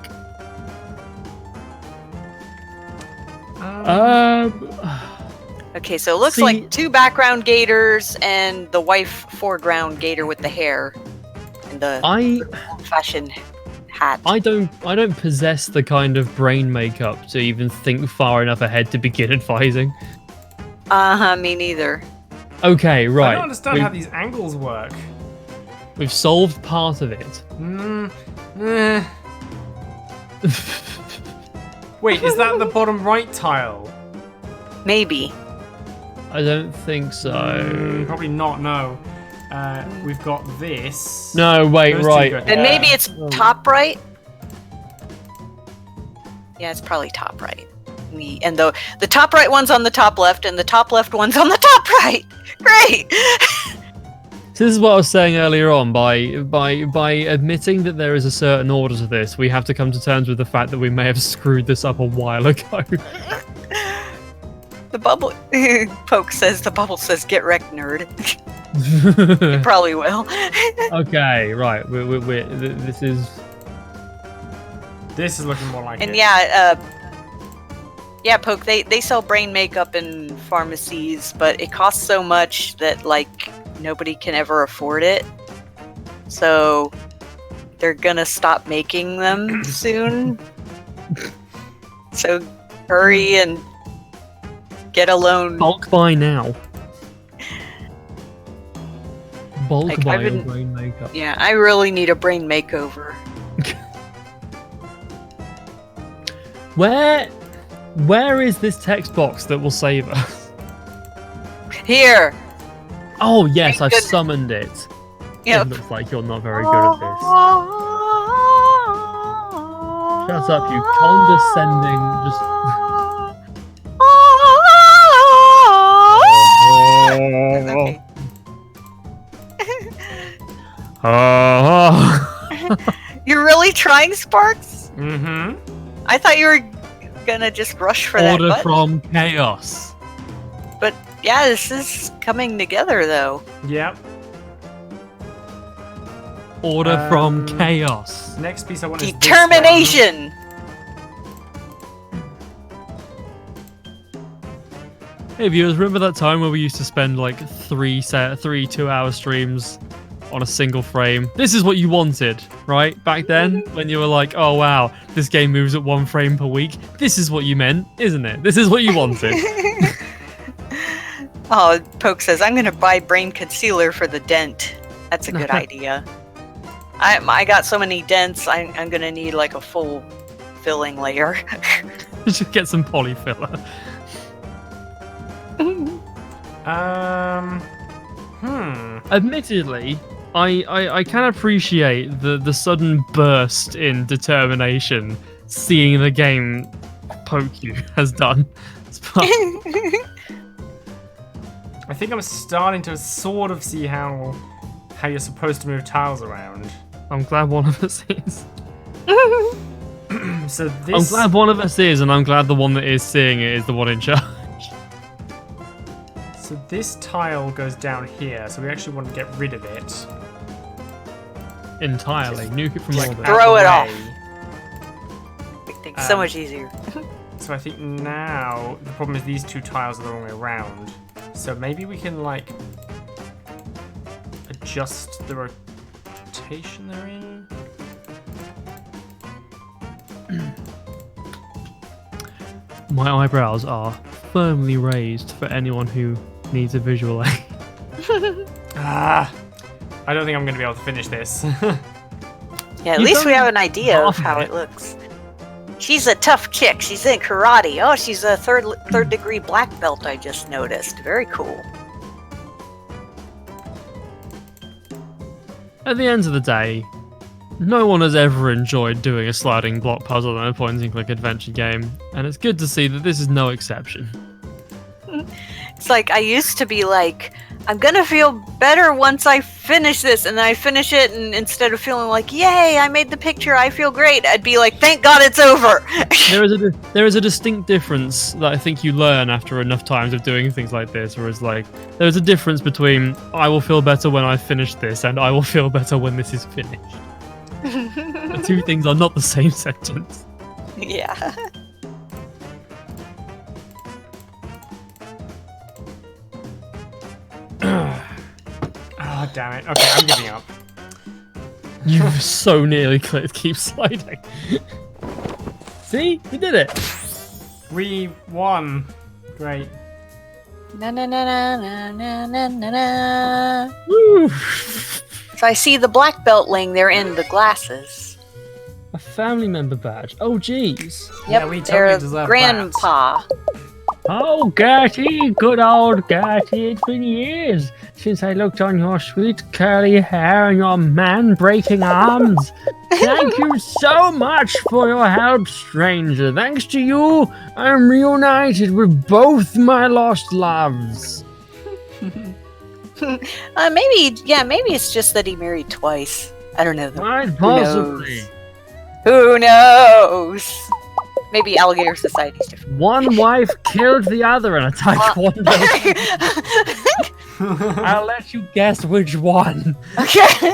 Okay, so it looks See- like 2 background gators and the wife foreground gator with the hair and the old-fashioned hat. I don't possess the kind of brain makeup to even think far enough ahead to begin advising. Me neither. Okay, right. I don't understand how these angles work. We've solved part of it. Wait, is that the bottom right tile? Maybe. I don't think so. Probably not, no. We've got this. No, wait, Those two right. go And together. maybe it's top right? Yeah, it's probably top right. And the top right one's on the top left, and the top left one's on the top right. Great! This is what I was saying earlier on. By admitting that there is a certain order to this, we have to come to terms with the fact that we may have screwed this up a while ago. The bubble Poke says the bubble says get wrecked, nerd. It probably will. Okay, right. This is looking more like And it. yeah, Poke, they sell brain makeup in pharmacies, but it costs so much that like nobody can ever afford it. So they're gonna stop making them soon. So hurry and get a loan. Bulk buy now. Bulk Like, buy I've your been- brain makeup. Yeah, I really need a brain makeover. Where is this text box that will save us? Here. Oh yes, Thank I've goodness. summoned it. Yep. It looks like you're not very good at this. Shut up, you condescending. Just. Okay. You're really trying, Sparks? Mm-hmm. I thought you were gonna just rush for that Order button. from chaos. But yeah, this is coming together though. Yep. Order from chaos. Next piece I want is this Determination. Hey viewers, remember that time where we used to spend like three 2-hour streams on a single frame? This is what you wanted, right? Back then, when you were like, oh wow, this game moves at 1 frame per week. This is what you meant, isn't it? This is what you wanted. Oh, Poke says, I'm gonna buy brain concealer for the dent. That's a good idea. I got so many dents, I'm gonna need like a full filling layer. Just get some poly filler. Admittedly, I can appreciate the sudden burst in determination seeing the game poke you has done. But I think I'm starting to sort of see how you're supposed to move tiles around. I'm glad one of us is. So this. I'm glad one of us is, and I'm glad the one that is seeing it is the one in charge. So this tile goes down here, so we actually want to get rid of it. Entirely. Nuke it from Like, orbit. out Throw the it off. way. Make things so much easier. So I think now the problem is these 2 tiles are the wrong way around. So maybe we can like adjust the rotation they're in. My eyebrows are firmly raised for anyone who needs a visual aid. Ah, I don't think I'm going to be able to finish this. Yeah, at You've least we done have an idea of half of how it. it looks. She's a tough chick. She's in karate. Oh, she's a third degree black belt, I just noticed. Very cool. At the end of the day, no one has ever enjoyed doing a sliding block puzzle in a point-and-click adventure game, and it's good to see that this is no exception. It's like I used to be like, I'm gonna feel better once I finish this, and then I finish it, and instead of feeling like, yay, I made the picture, I feel great, I'd be like, thank God it's over. There is a distinct difference that I think you learn after enough times of doing things like this, whereas like there's a difference between I will feel better when I finish this and I will feel better when this is finished. The two things are not the same sentence. Yeah. Oh, damn it. Okay, I'm giving up. You so nearly clicked keep sliding. See? You did it. We won. Great. Na na na na na na na na na. Woo. So I see the black belt laying there in the glasses. A family member badge. Oh, jeez. Yeah, we totally they're deserve grandpa. Oh, Gertie, good old Gertie. It's been years since I looked on your sweet curly hair and your man-breaking arms. Thank you so much for your help, stranger. Thanks to you, I'm reunited with both my lost loves. maybe it's just that he married twice. I don't know. Quite possibly. Who knows? Maybe alligator society's different. One wife killed the other and attacked one person. I'll let you guess which one. Okay.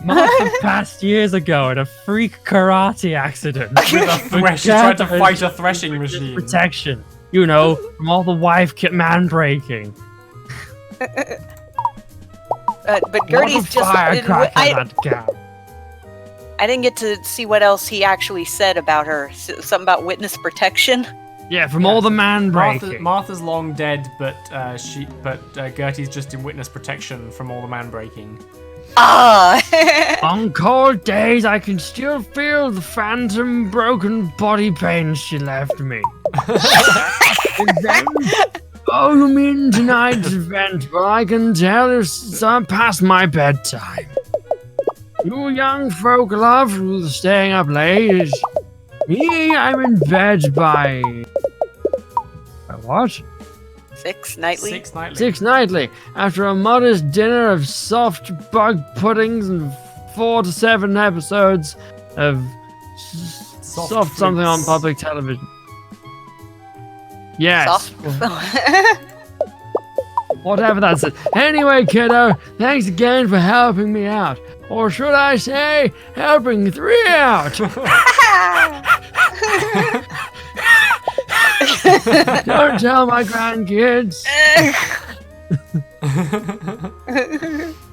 Martin passed years ago in a freak karate accident. With a thresh, he tried to fight a threshing machine. Protection. You know, from all the man breaking. But Gertie's just. I didn't get to see what else he actually said about her. Something about witness protection. Yeah, from all the man breaking. Martha's long dead, but Gertie's just in witness protection from all the man breaking. Ah! On cold days, I can still feel the phantom broken body pains she left me. And then, you mean tonight's event? Well, I can tell it's past my bedtime. You young folk love staying up late. Me, I'm in bed by what? 6 nightly? 6 nightly. 6 nightly. After a modest dinner of soft bug puddings and 4 to 7 episodes of soft something on public television. Yes. Whatever that says. Anyway, kiddo, thanks again for helping me out. Or should I say, helping 3 out. Don't tell my grandkids.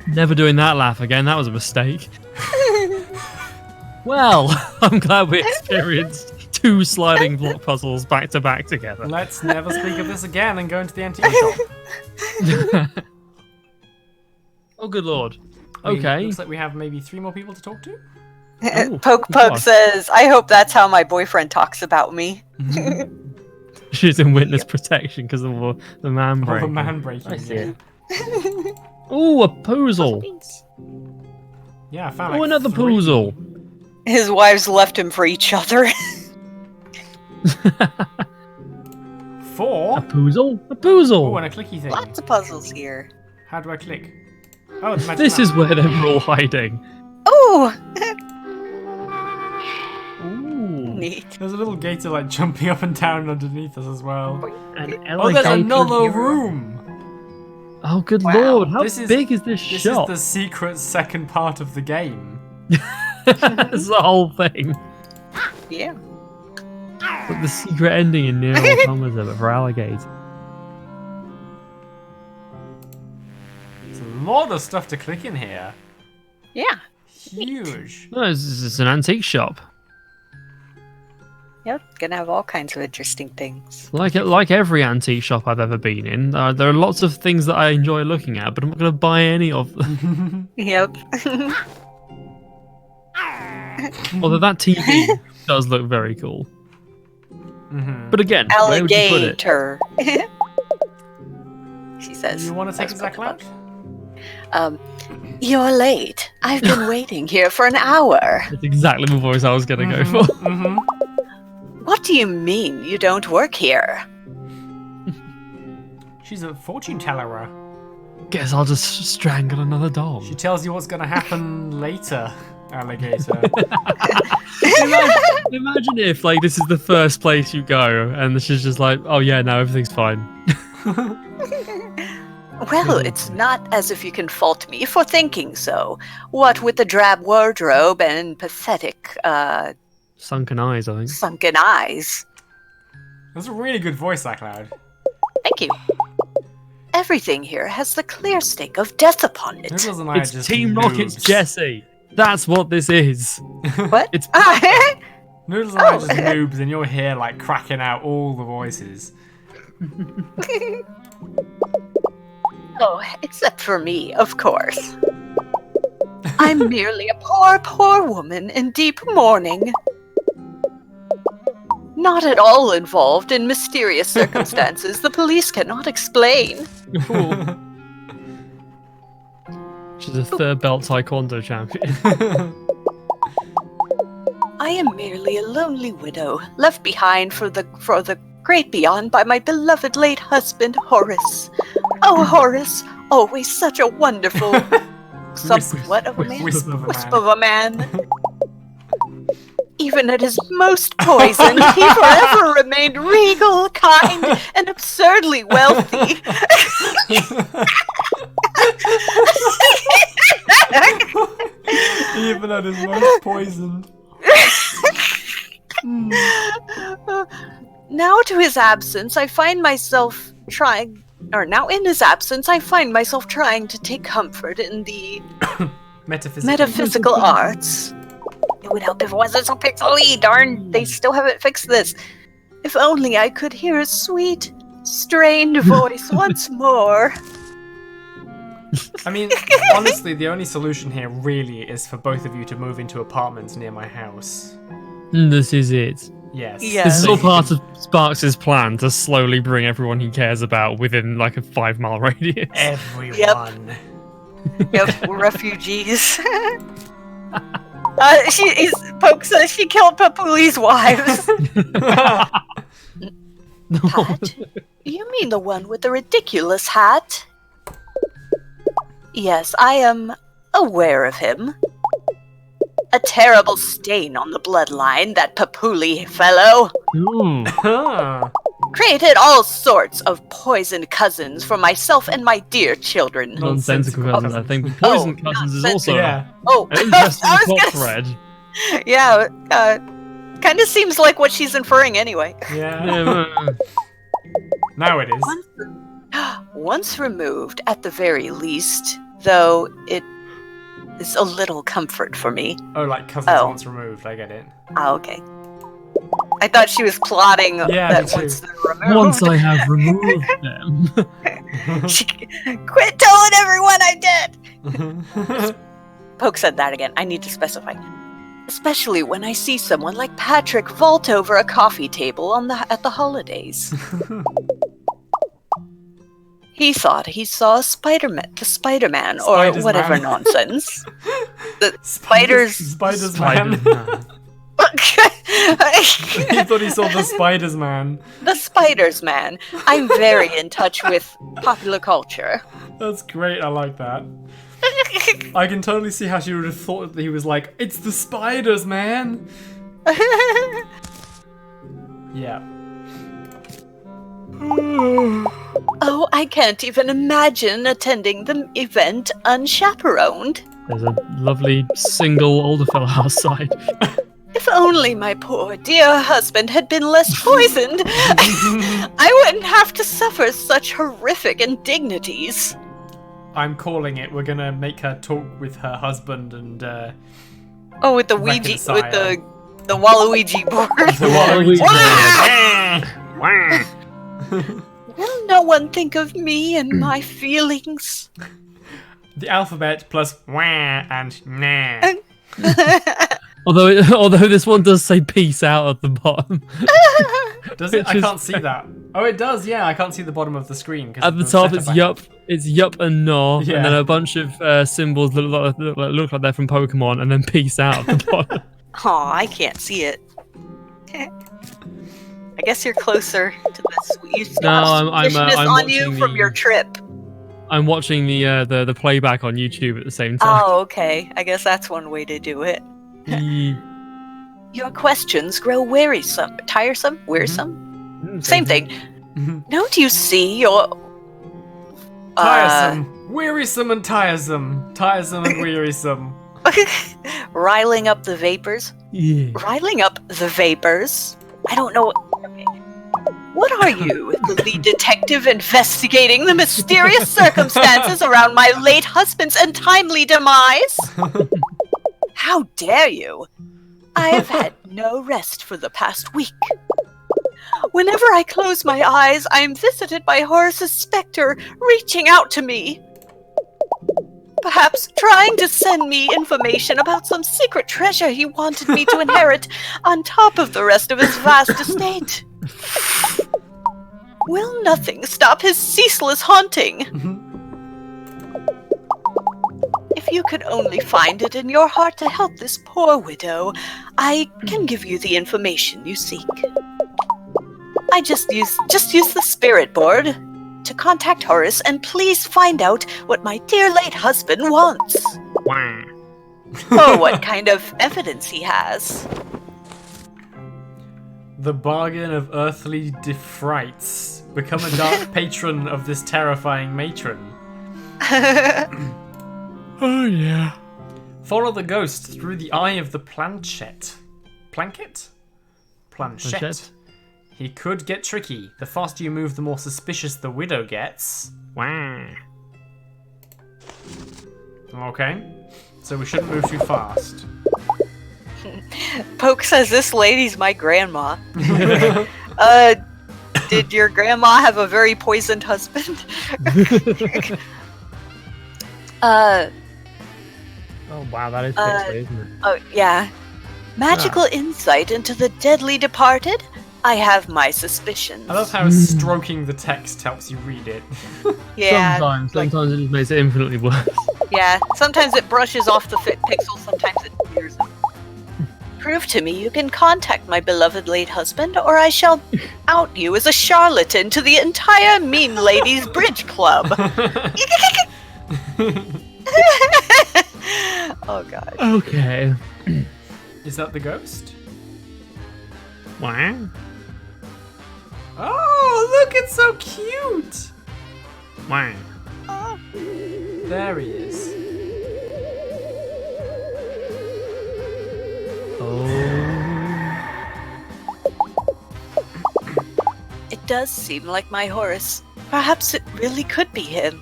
Never doing that laugh again. That was a mistake. Well, I'm glad we experienced 2 sliding block puzzles back to back together. Let's never speak of this again and go into the antique shop. Oh, good lord. Okay. Looks like we have maybe 3 more people to talk to. Oh, Poke says, I hope that's how my boyfriend talks about me. She's in witness protection because of the man breaking. Oh, the man breaking. I see it. Ooh, a puzzle. Yeah, I found Oh, like another 3. puzzle. His wives left him for each other. 4? A puzzle? A puzzle. Oh, and a clicky thing. Lots of puzzles here. How do I click? Oh, it's magic This map. is where they're all hiding. Oh! Ooh. Neat. There's a little gator like jumping up and down underneath us as well. An Oh, there's alligator another hero. room! Oh, good Wow. lord. How This is- big is this This shop? is the secret second part of the game. That's the whole thing. Yeah. Like the secret ending in Near Automata, but for alligators. There's a lot of stuff to click in here. Yeah. Huge. No, it's an antique shop. Yep. Gonna have all kinds of interesting things. Like every antique shop I've ever been in, there are lots of things that I enjoy looking at, but I'm not going to buy any of them. Yep. Although that TV does look very cool. But again, where would you put it? Alligator. She says. You want to take That's it, Zach Loud? You're late. I've been waiting here for an hour. That's exactly the voice I was going to go for. What do you mean you don't work here? She's a fortune teller. Guess I'll just strangle another dog. She tells you what's going to happen later, alligator. Imagine if, like, this is the first place you go, and she's just like, oh yeah, no, everything's fine. Well, it's not as if you can fault me for thinking so. What with the drab wardrobe and pathetic, Sunken eyes, I think. sunken eyes. That's a really good voice, Zach Loud. Thank you. Everything here has the clear stink of death upon it. Noodles and I It's are just Team Rocket's noobs. Jesse. That's what this is. What? It's Noodles and I are just noobs, and you're here like cracking out all the voices. Oh, except for me, of course. I'm merely a poor, poor woman in deep mourning. Not at all involved in mysterious circumstances the police cannot explain. She's a third belt taekwondo champion. I am merely a lonely widow, left behind for the great beyond by my beloved late husband, Horace. Oh, Horace, always such a wonderful somewhat of a man? Wisp of a Wisp man. of a man. Even at his most poisoned, he forever remained regal, kind, and absurdly wealthy. Even at his most poisoned. Now to his absence, I find myself trying, or now in his absence, I find myself trying to take comfort in the metaphysical arts. It would help if it wasn't so pixely, darn, they still haven't fixed this. If only I could hear his sweet, strained voice once more. I mean, honestly, the only solution here really is for both of you to move into apartments near my house. This is it. Yes. Yeah. This is So all you part can- of Sparks' plan to slowly bring everyone he cares about within like a 5-mile radius. Everyone. Yep, refugees. Poke says she killed Papuli's wives. Pat? You mean the one with the ridiculous hat? Yes, I am aware of him. A terrible stain on the bloodline, that Papuli fellow. Ooh. Huh. Created all sorts of poisoned cousins for myself and my dear children. Nonsensical cousins, I think. But Oh, poison cousins is also Yeah. Oh, an interesting I was plot gonna thread. Yeah, kind of seems like what she's inferring anyway. Yeah. Yeah, Now it is. Once removed, at the very least, though it is a little comfort for me. Oh, like cousins Oh. once removed. I get it. Ah, okay. I thought she was plotting Yeah, that me too. once they're removed. once I have removed them. She, quit telling everyone I did! Poke said that again. I need to specify. Especially when I see someone like Patrick vault over a coffee table at the holidays. He thought he saw the Spider-Man, or Spider's whatever man. nonsense. The spiders. Spiders man. Spider-Man. He thought he saw the Spiders man. The Spiders Man. I'm very in touch with popular culture. That's great. I like that. I can totally see how she would have thought that he was like, it's the Spiders man. Yeah. Oh, I can't even imagine attending the event unchaperoned. There's a lovely single older fella outside. If only my poor dear husband had been less poisoned, I wouldn't have to suffer such horrific indignities. I'm calling it. We're gonna make her talk with her husband and Oh, with the Ouija, Reconcile. with the Waluigi board. Will no one think of me and my feelings? the alphabet plus wah and nah. Although this one does say peace out at the bottom. Does it? I Which is- can't see that. Oh, it does. Yeah, I can't see the bottom of the screen. 'cause At of the top, setup it's yup and no, Yeah. and then a bunch of symbols that look like they're from Pokemon, and then peace out at the bottom. Aw, I can't see it. I guess you're closer to this. You still No, have I'm suspiciousness on you watching from the- your trip. I'm watching the playback on YouTube at the same time. Oh, okay. I guess that's one way to do it. Yeah. Your questions grow tiresome, wearisome. Same thing. Don't you see your Tiresome, wearisome, and tiresome. Tiresome and wearisome. riling up the vapors? Yeah. Riling up the vapors? I don't know. What are you, the lead detective investigating the mysterious circumstances around my late husband's untimely demise? How dare you? I have had no rest for the past week. Whenever I close my eyes, I am visited by Horace's specter reaching out to me. Perhaps trying to send me information about some secret treasure he wanted me to inherit on top of the rest of his vast estate. Will nothing stop his ceaseless haunting? If you could only find it in your heart to help this poor widow, I can give you the information you seek. I just use the spirit board. to contact Horace and please find out what my dear late husband wants. Wah. Oh, what kind of evidence he has. The bargain of earthly defrights. Become a dark patron of this terrifying matron. Oh yeah. Follow the ghost through the eye of the planchette. Planchette? Planchette. Planchette. He could get tricky. The faster you move, the more suspicious the widow gets. Wah. Okay. So we shouldn't move too fast. Poke says this lady's my grandma. Did your grandma have a very poisoned husband? Oh wow, that is pixely, isn't it? Oh, yeah. Magical insight into the deadly departed? I have my suspicions. I love how stroking the text helps you read it. Yeah. Sometimes it just makes it infinitely worse. Yeah. Sometimes it brushes off the pixel, sometimes it clears them. Prove to me you can contact my beloved late husband, or I shall out you as a charlatan to the entire Mean Ladies Bridge Club. Oh, God. Okay. Is that the ghost? Wah. Oh, look, it's so cute! Wah. There he is. Oh. It does seem like my Horace. Perhaps it really could be him.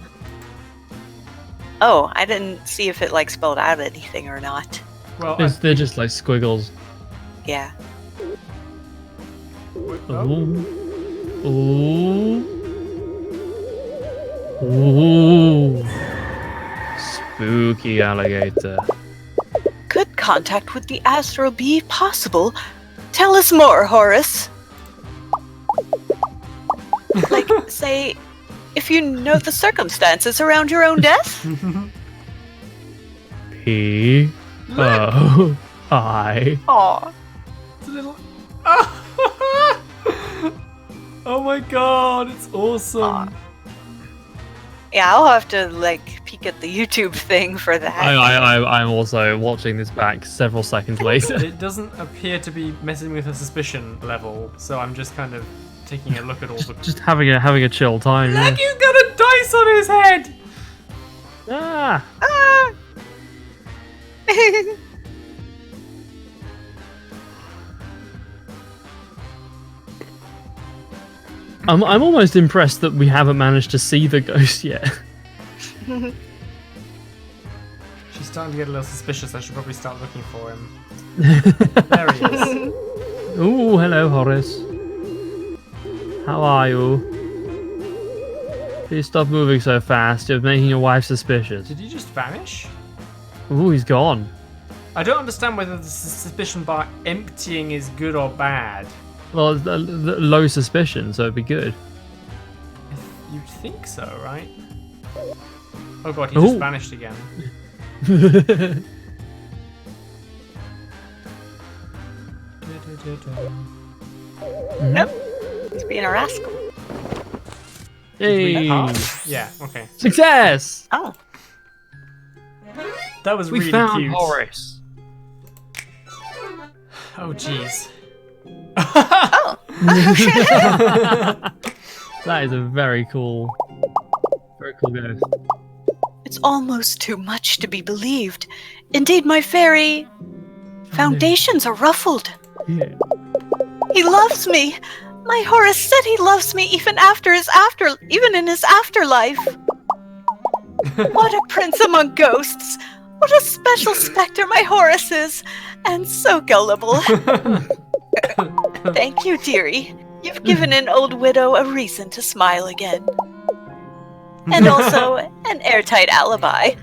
Oh, I didn't see if it like spelled out anything or not. Well, They're just like squiggles. Yeah. Ooh. Ooh. Ooh. Spooky alligator. Could contact with the astral be possible? Tell us more, Horace. Like, say, if you know the circumstances around your own death? P. O. I. Aw. it's a little... Oh my god, it's awesome. Yeah, I'll have to, like, peek at the YouTube thing for that. I'm also watching this back several seconds later. It doesn't appear to be messing with the suspicion level, so I'm just kind of taking a look at all the... Just having a chill time. Look, he's got a dice on his head! Yeah. Ah! I'm almost impressed that we haven't managed to see the ghost yet. She's starting to get a little suspicious. I should probably start looking for him. There he is. Ooh, hello, Horace. How are you? Please stop moving so fast. You're making your wife suspicious. Did he just vanish? Ooh, he's gone. I don't understand whether the suspicion bar emptying is good or bad. Well, it's the low suspicion, so it'd be good. You'd think so, right? Oh god, he just Ooh. vanished again. Nope. He's being a rascal. Yay! Yeah, okay. Success! Oh. That was We really found cute. Horace. Oh jeez. Oh. That is a very cool ghost. It's almost too much to be believed. Indeed, my fairy foundations are ruffled. Yeah. He loves me. My Horace said he loves me even in his afterlife. What a prince among ghosts. What a special specter my Horace is. And so gullible. Thank you, dearie. You've given an old widow a reason to smile again. And also an airtight alibi.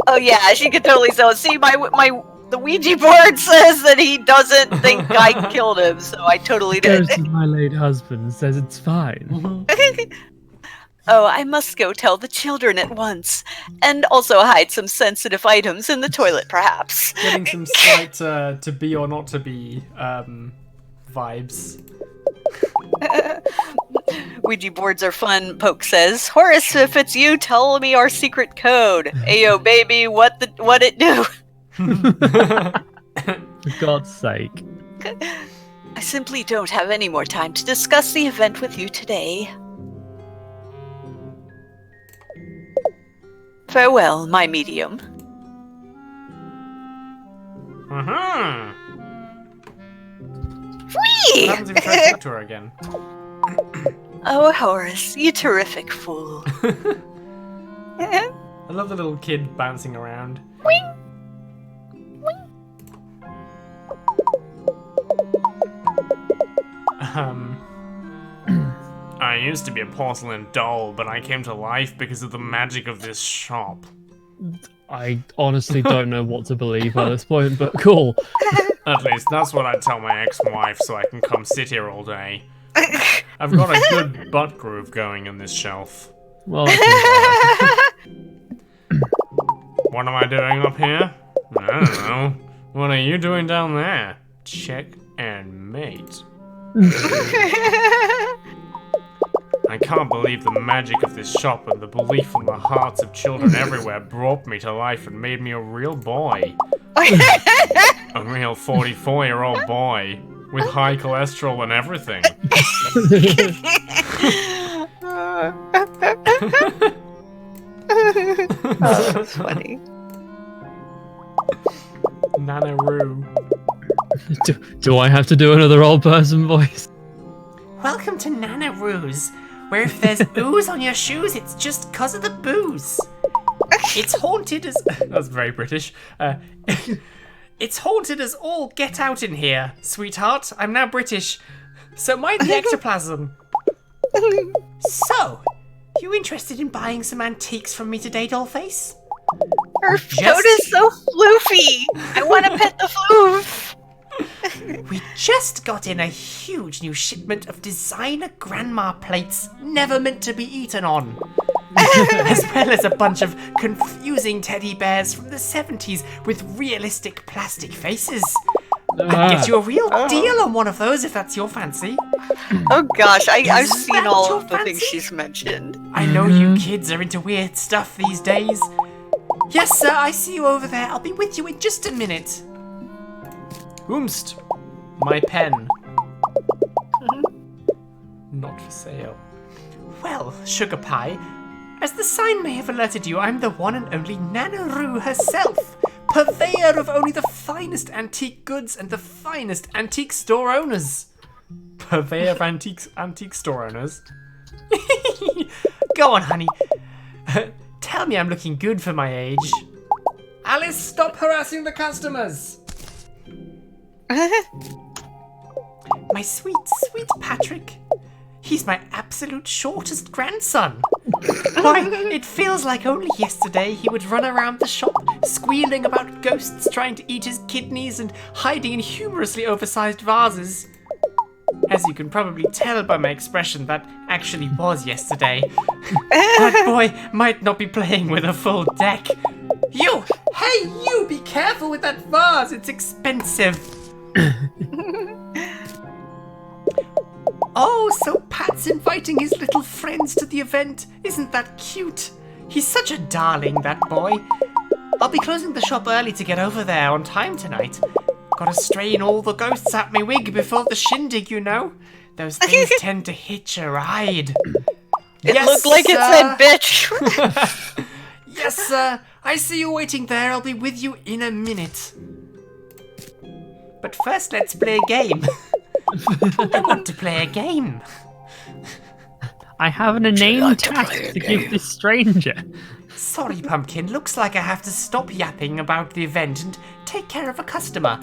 Oh yeah, she could totally tell. See, the Ouija board says that he doesn't think I killed him, so I totally did. Ghost of my late husband says it's fine. Oh, I must go tell the children at once. And also hide some sensitive items in the toilet, perhaps. Getting some slight to be or not to be vibes. Ouija boards are fun, Poke says. Horace, if it's you, tell me our secret code. Ayo, baby, what it do? For God's sake. I simply don't have any more time to discuss the event with you today. Farewell, my medium. Whee! Happens if you try to talk to her again. Oh, Horace, you terrific fool. I love the little kid bouncing around. I used to be a porcelain doll, but I came to life because of the magic of this shop. I honestly don't know what to believe at this point, but cool. At least that's what I tell my ex-wife, so I can come sit here all day. I've got a good butt groove going in this shelf. Well, What am I doing up here? I don't know. What are you doing down there? Check and mate. I can't believe the magic of this shop and the belief in the hearts of children everywhere brought me to life and made me a real boy. A real 44-year-old boy with high cholesterol and everything. Oh, that's funny. Nanaroo. do I have to do another old person voice? Welcome to Nanaroo's, where if there's ooze on your shoes, it's just 'cause of the booze. It's haunted as... That's very British. It's haunted as all get out in here, sweetheart. I'm now British, so mind the ectoplasm. So, you interested in buying some antiques from me today, Dollface? Her coat is so floofy. I want to pet the floof. We just got in a huge new shipment of designer grandma plates never meant to be eaten on. As well as a bunch of confusing teddy bears from the 70s with realistic plastic faces. I can get you a real deal on one of those if that's your fancy. Oh gosh, I've seen that all your of the things fancy? she's mentioned. I know you kids are into weird stuff these days. Yes, sir, I see you over there. I'll be with you in just a minute. Oomst, my pen. Not for sale. Well, Sugar Pie, as the sign may have alerted you, I'm the one and only Nanaroo herself, purveyor of only the finest antique goods and the finest antique store owners. Purveyor of antique store owners? Go on, honey. Tell me I'm looking good for my age. Alice, stop harassing the customers! My sweet, sweet Patrick. He's my absolute shortest grandson. Why, it feels like only yesterday he would run around the shop, squealing about ghosts trying to eat his kidneys and hiding in humorously oversized vases. As you can probably tell by my expression, that actually was yesterday. That boy might not be playing with a full deck. You! Hey, you! Be careful with that vase! It's expensive! Oh, so Pat's inviting his little friends to the event. Isn't that cute? He's such a darling, that boy. I'll be closing the shop early to get over there on time tonight. Gotta strain all the ghosts out my wig before the shindig, you know. Those things tend to hitch a ride. It looked like it said bitch. Yes, sir. I see you waiting there. I'll be with you in a minute. But first, let's play a game. I want to play a game. I have an inane task to give this stranger. Sorry, Pumpkin. Looks like I have to stop yapping about the event and take care of a customer.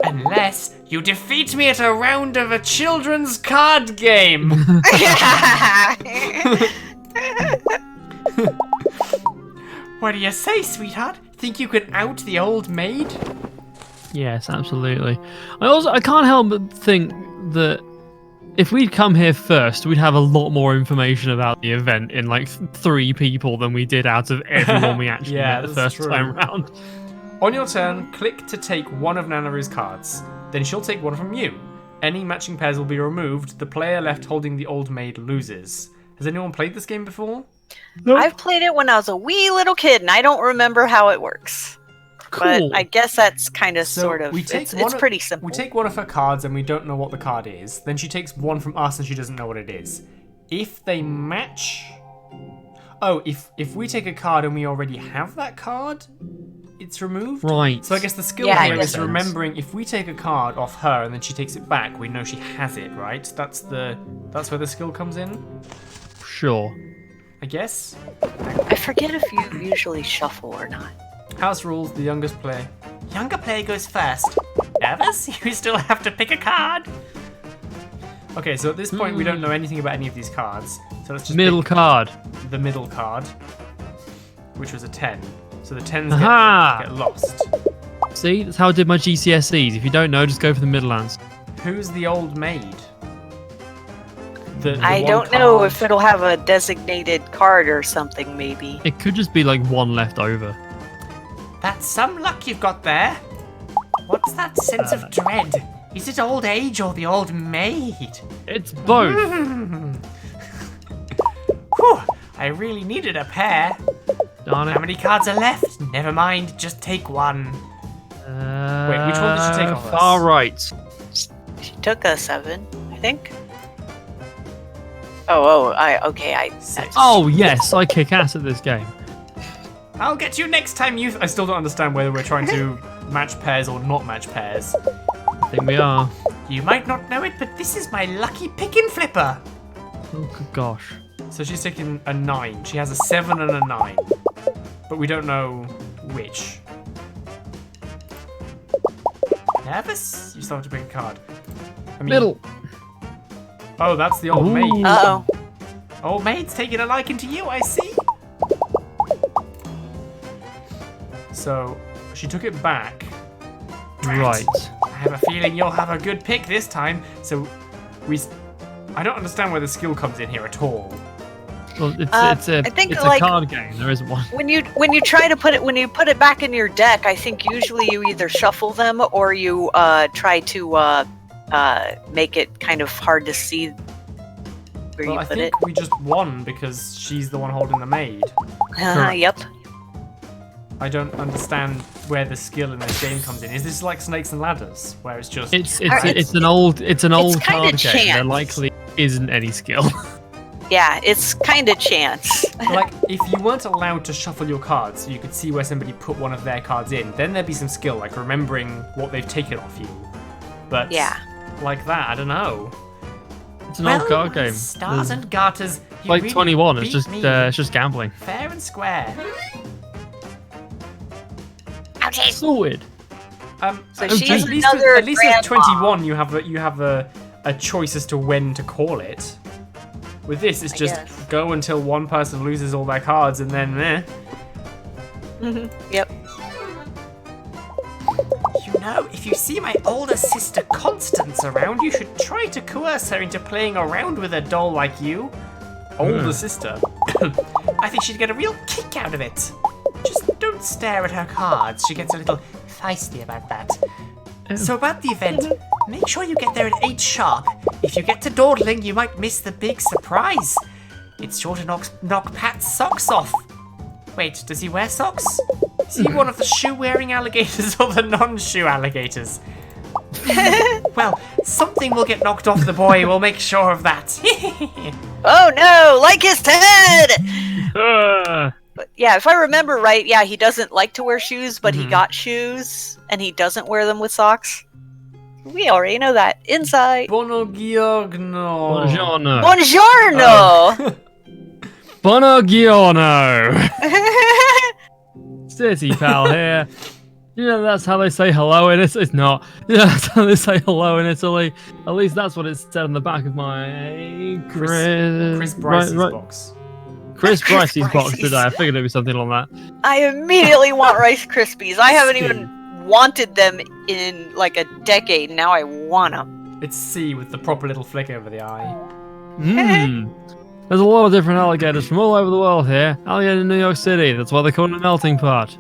Unless you defeat me at a round of a children's card game. What do you say, sweetheart? Think you can out the old maid? Yes, absolutely. I can't help but think that if we'd come here first, we'd have a lot more information about the event in like 3 people than we did out of everyone we actually met the first time round. On your turn, click to take one of Nanaroo's cards. Then she'll take one from you. any matching pairs will be removed. The player left holding the old maid loses. Has anyone played this game before? Nope. I've played it when I was a wee little kid, and I don't remember how it works. Cool. But I guess that's kind of So sort of. we take It's one of- pretty simple. We take one of her cards and we don't know what the card is. Then she takes one from us and she doesn't know what it is. If they match... Oh, if we take a card and we already have that card, it's removed? Right. So I guess the skill Yeah, I here guess is so. remembering if we take a card off her and then she takes it back, we know she has it, right? That's where the skill comes in, Sure. I guess. I forget if you usually shuffle or not. House rules, the youngest player. Younger player goes first. Nervous? You still have to pick a card. Okay, so at this point we don't know anything about any of these cards. So let's just Middle pick card. the middle card, which was a 10. So the 10s Aha! get lost. See, that's how I did my GCSEs. If you don't know, just go for the middle ones. Who's the old maid? The I one don't know card. if it'll have a designated card or something, maybe. It could just be like one left over. That's some luck you've got there. What's that sense of dread? Is it old age or the old maid? It's both. Whew, I really needed a pair. Darn How it. many cards are left? Never mind, just take one. Wait, which one did she take off us? Far right. She took a 7, I think. I 6. Oh yes, I kick ass at this game. I'll get you next time, youth. I still don't understand whether we're trying to match pairs or not match pairs. I think we are. You might not know it, but this is my lucky pick and flipper. Oh good gosh. So she's taking a 9. She has a 7 and a 9. But we don't know which. Nervous? You still have to pick a card. I mean, Middle. Oh, that's the old Ooh. maid. Uh-oh. Old maid's taking a liking to you, I see. So, she took it back. Right. I have a feeling you'll have a good pick this time. So, I don't understand where the skill comes in here at all. Well, it's I think, it's like- a card game. There isn't one. When you try to put it back in your deck, I think usually you either shuffle them or you try to make it kind of hard to see where Well, you I put think it. we just won because she's the one holding the maid. Correct. Yep. I don't understand where the skill in this game comes in. Is this like Snakes and Ladders, where it's just It's It's- an old kinda card game. There chance. likely isn't any skill. Yeah, it's kind of chance. like if you weren't allowed to shuffle your cards, so you could see where somebody put one of their cards in, then there'd be some skill, like remembering what they've taken off you. But Yeah. like that, I don't know. It's an old card game. Stars There's- and garters. You like really 21. It's beat just me. it's just gambling. Fair and square. Okay. Sorted. So at she's least another at least with grandma. 21, you have a choice as to when to call it. With this, it's I just guess. go until one person loses all their cards, and then Yep. You know, if you see my older sister Constance around, you should try to coerce her into playing around with a doll like you. Older sister? I think she'd get a real kick out of it. Just don't stare at her cards. She gets a little feisty about that. So about the event, make sure you get there at 8 sharp. If you get to dawdling, you might miss the big surprise. It's sure to knock Pat's socks off. Wait, does he wear socks? Is he one of the shoe-wearing alligators or the non-shoe alligators? Well, something will get knocked off the boy, we'll make sure of that. Oh no, like his head! Uh, But yeah, if I remember right, yeah, he doesn't like to wear shoes, but Mm-hmm. he got shoes, and he doesn't wear them with socks. We already know that. Inside. Buongiorno. Buongiorno. Buongiorno! Buongiorno. City pal here. You know that's how they say hello in Italy. It's not. You know that's how they say hello in Italy. At least that's what it said on the back of my Chris Bryce's box. Chris Chris Bryce's box Bryce's. today. I figured it'd be something like that. I immediately want Rice Krispies. I haven't Skin. even wanted them in like a decade. Now I want them. It's C with the proper little flick over the eye. Mmm. There's a lot of different alligators from all over the world here. Alligator in New York City. That's why they call it a melting pot.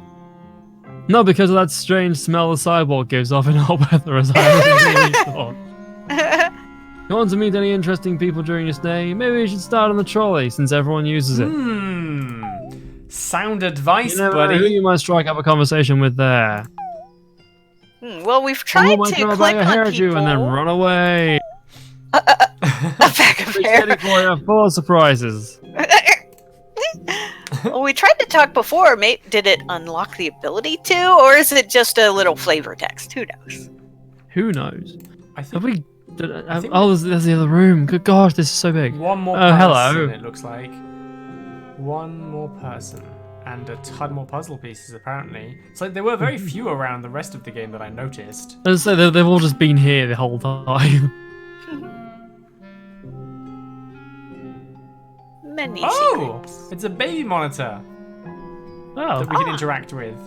Not because of that strange smell the sidewalk gives off in hot weather, as I originally thought. You want to meet any interesting people during your stay? Maybe you should start on the trolley since everyone uses it. Sound advice, You never know who buddy. you might strike up a conversation with there. Well, we've Someone tried might to throw a click bag of hair on at you people. and then run away. A bag of Be hair. ready for you, full of surprises. Well, we tried to talk before. Did it unlock the ability to, or is it just a little flavor text? Who knows? Who knows? I think Have we? think- Oh, there's the other room. Good gosh, this is so big. one more Oh, person, hello. it looks like. One more person. And a ton more puzzle pieces, apparently. It's like there were very few around the rest of the game that I noticed. As I say, they've all just been here the whole time. Many Oh! secrets. It's a baby monitor Oh, that we can interact with.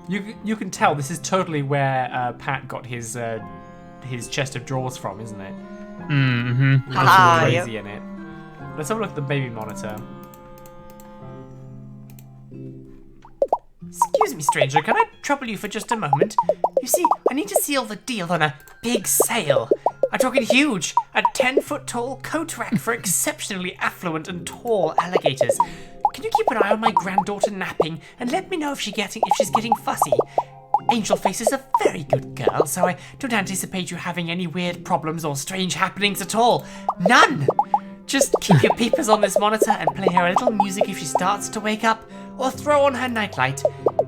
You can tell this is totally where Pat got his chest of drawers from, isn't it? mm-hmm. With lots Ah, of yep. crazy in it. Let's have a look at the baby monitor. Excuse me, stranger, can I trouble you for just a moment? You see, I need to seal the deal on a big sale. I'm talking huge, a 10-foot-tall coat rack for exceptionally affluent and tall alligators. Can you keep an eye on my granddaughter napping and let me know if she's getting fussy? Angel Face is a very good girl, so I don't anticipate you having any weird problems or strange happenings at all. None! Just keep your peepers on this monitor and play her a little music if she starts to wake up, or throw on her nightlight.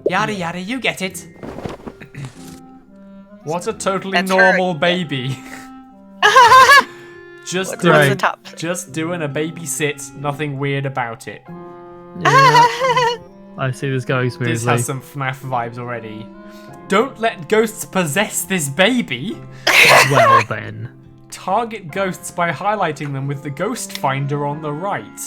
Yada yada, you get it. What a totally That's normal her. baby. Just What's Right. the top? just doing a babysit, nothing weird about it. I see this going This smoothly. has some FNAF vibes already. Don't let ghosts possess this baby. Well then. Target ghosts by highlighting them with the ghost finder on the right.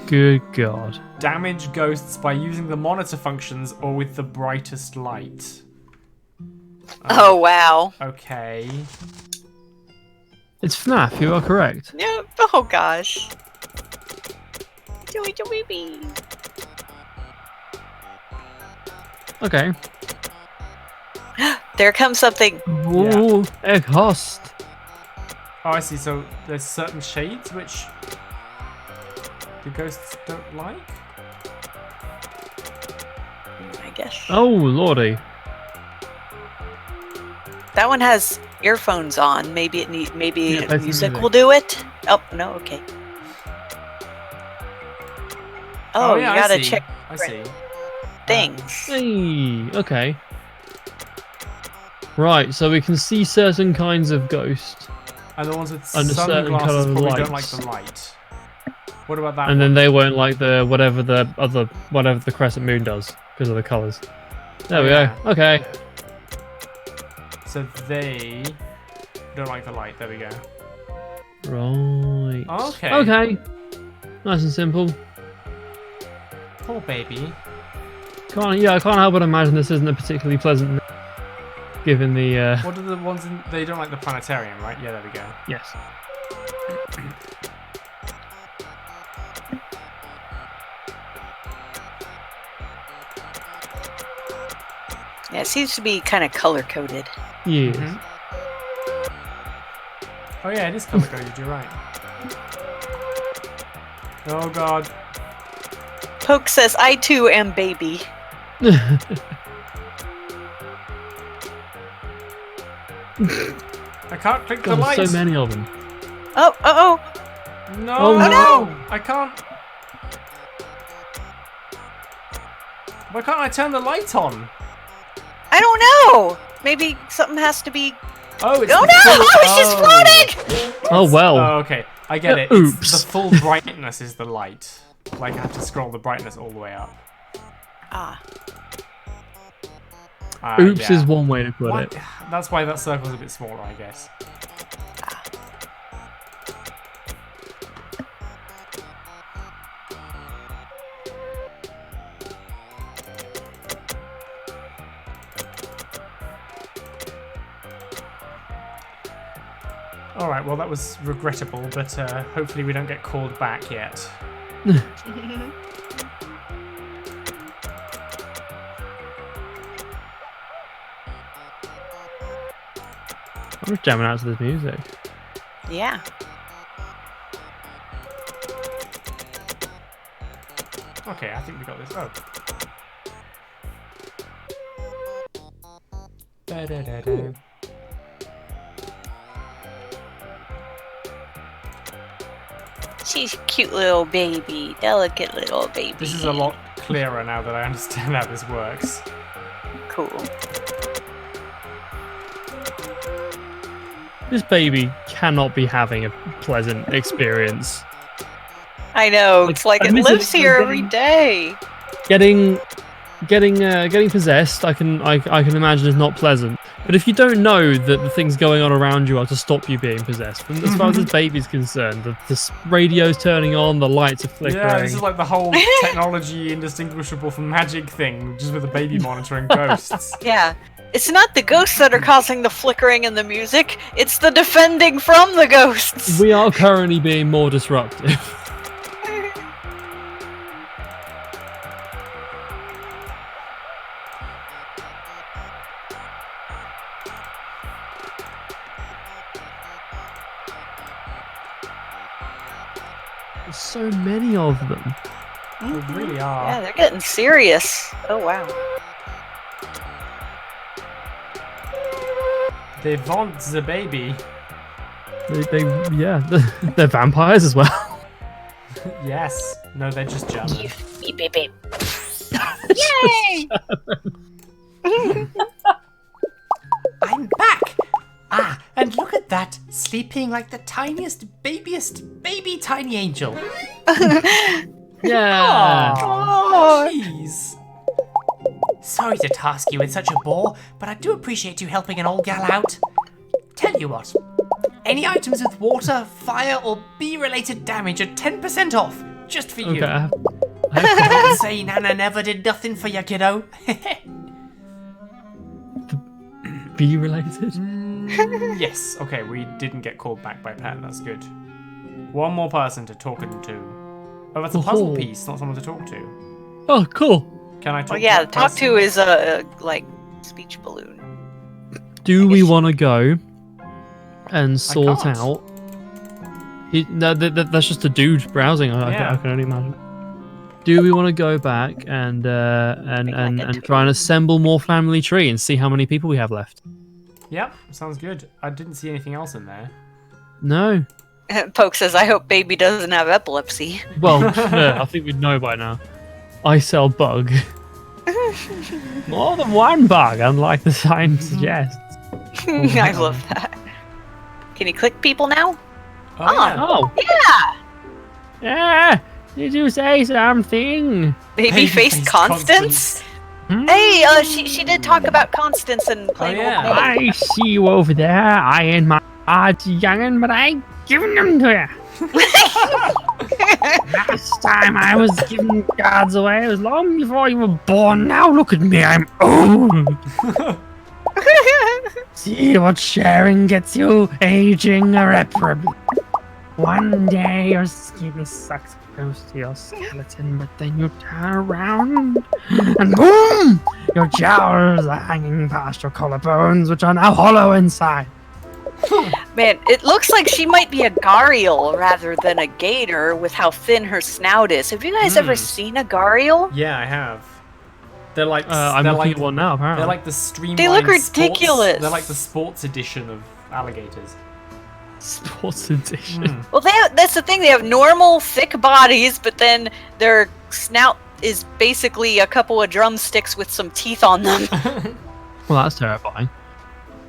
Good God. Damage ghosts by using the monitor functions or with the brightest light. Oh wow. Okay. It's FNAF, you are correct. Yeah. Oh gosh. Joey, baby. Okay. There comes something. Ooh, egg host. Oh, I see. So there's certain shades which the ghosts don't like. I guess Oh, lordy. that one has earphones on. Maybe Yeah, music play some music. will do it. Oh no. Okay. Oh, yeah, you gotta I see. check I see. things. Hey, okay. Right, so we can see certain kinds of ghosts, And the ones with Under certain sunglasses coloured probably don't like lights. the light. What about that and then one? they won't like the whatever the crescent moon does because of the colours. There we Yeah. go. Okay. So they don't like the light. There we go. Right. Okay. Okay. Nice and simple. Poor baby. I can't help but imagine this isn't a particularly pleasant. Given the What are the ones in... They don't like the planetarium, right? Yeah, there we go. yes. Yeah, it seems to be kind of color coded. Yes. Mhm. Oh yeah, it is color coded. You're right. Oh god. Poke says, "I too am baby." I can't click the God, light. so many of them. Oh, oh, No, Oh, no. I can't. Why can't I turn the light on? I don't know. Maybe something has to be. Oh, it's Oh the no! full- Oh, she's floating. Oh well. Oh, okay. I get it. Oops. It's the full brightness is the light. Like I have to scroll the brightness all the way up. Ah, Oops yeah. is one way to put What? it. That's why that circle's a bit smaller, I guess. Alright, well that was regrettable, but hopefully we don't get called back yet. I'm just jamming out to this music. Yeah. Okay, I think we got this. Oh. Da-da-da-da. She's a cute little baby, delicate little baby. This is a lot clearer now that I understand how this works. Cool. This baby cannot be having a pleasant experience. I know. It's like it admittedly, lives here every day. Getting possessed, I can imagine is not pleasant. But if you don't know that the things going on around you are to stop you being possessed, and as far as this baby's concerned, the radio's turning on, the lights are flickering. Yeah, this is like the whole technology indistinguishable from magic thing, just with a baby monitoring ghosts. Yeah. It's not the ghosts that are causing the flickering and the music, it's the defending from the ghosts. We are currently being more disruptive. There's so many of them. They really are. Yeah, they're getting serious. Oh, wow. They want the baby. They're vampires as well. Yes. No, they're just German. Beep, beep, beep. Yay! I'm back! Ah, and look at that, sleeping like the tiniest, babiest, baby tiny angel. Yeah. Oh, jeez. Sorry to task you with such a bore, but I do appreciate you helping an old gal out. Tell you what, any items with water, fire, or bee-related damage are 10% off, just for you. Okay. Don't say Nana never did nothing for you, kiddo. Bee related? Yes. Okay, we didn't get called back by Pat. That's good. One more person to talk to. Oh, that's a puzzle Oh. piece, not someone to talk to. Oh, cool. Can I talk? Well, yeah, to that talk person? to is a, like, speech balloon. Do we want to go and sort can't. out? No, that's just a dude browsing. Yeah. I can only imagine. Do we want to go back and try and assemble more family tree and see how many people we have left? Yep, sounds good. I didn't see anything else in there. No. Poke says, I hope baby doesn't have epilepsy. Well, yeah, I think we'd know by now. I sell bug. More than one bug, unlike the sign suggests. I love that. Can you click people now? Oh, yeah. Oh. Yeah. Did you say something? Babyface Constance? Hey, she did talk about Constance and playing yeah. old I see you over there. I ain't my odds, youngin', but I ain't giving them to you. Last time I was giving cards away, it was long before you were born. Now look at me, I'm old. See what sharing gets you, aging irreparably. One day your skin sucks close to your skeleton, but then you turn around and boom! Your jowls are hanging past your collarbones, which are now hollow inside. Man, it looks like she might be a gharial rather than a gator with how thin her snout is. Have you guys ever seen a gharial? Yeah, I have. They're like I'm they're looking like at one now, apparently. they're like the streamlined. They look sports- ridiculous. They're like the sports edition of alligators. Sports edition. Well, that's the thing. They have normal, thick bodies, but then their snout is basically a couple of drumsticks with some teeth on them. Well, that's terrifying.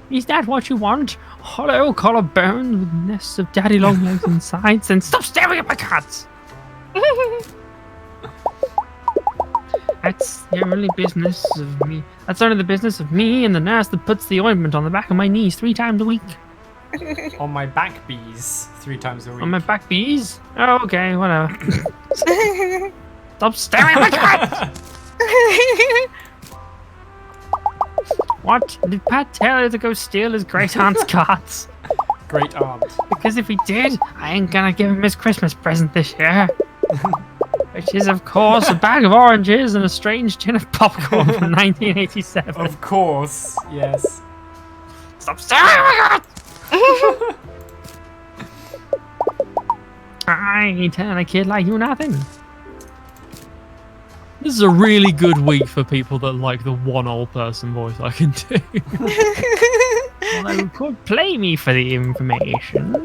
Is that what you want? Hollow collarbones with nests of daddy long legs inside? Then stop staring at my cats! That's the only business of me. That's only the business of me and the nurse that puts the ointment on the back of my knees 3 times a week. On my back bees 3 times a week. On my back bees? Oh, okay, whatever. Stop staring at my cat! What? Did Pat tell her to go steal his great aunt's cards? Great aunt. Because if he did, I ain't gonna give him his Christmas present this year. Which is, of course, a bag of oranges and a strange tin of popcorn from 1987. Of course, yes. Stop staring at my cat! I ain't telling a kid like you nothing. This is a really good week for people that like the one old person voice I can do. Although you could play me for the information.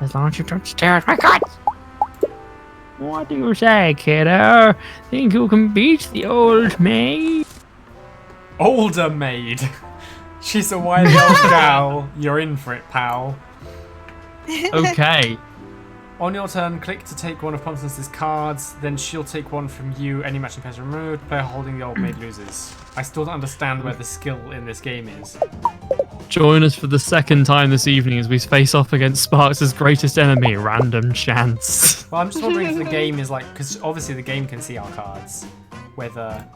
As long as you don't stare at my guts. What do you say, kiddo? Think you can beat the old maid? Older maid. She's a wily old gal. You're in for it, pal. Okay. On your turn, click to take one of Constance's cards, then she'll take one from you. Any matching pairs removed. Player holding the old maid loses. I still don't understand where the skill in this game is. Join us for the second time this evening as we face off against Sparks' greatest enemy, random chance. Well, I'm just wondering if the game is like, because obviously the game can see our cards. Whether...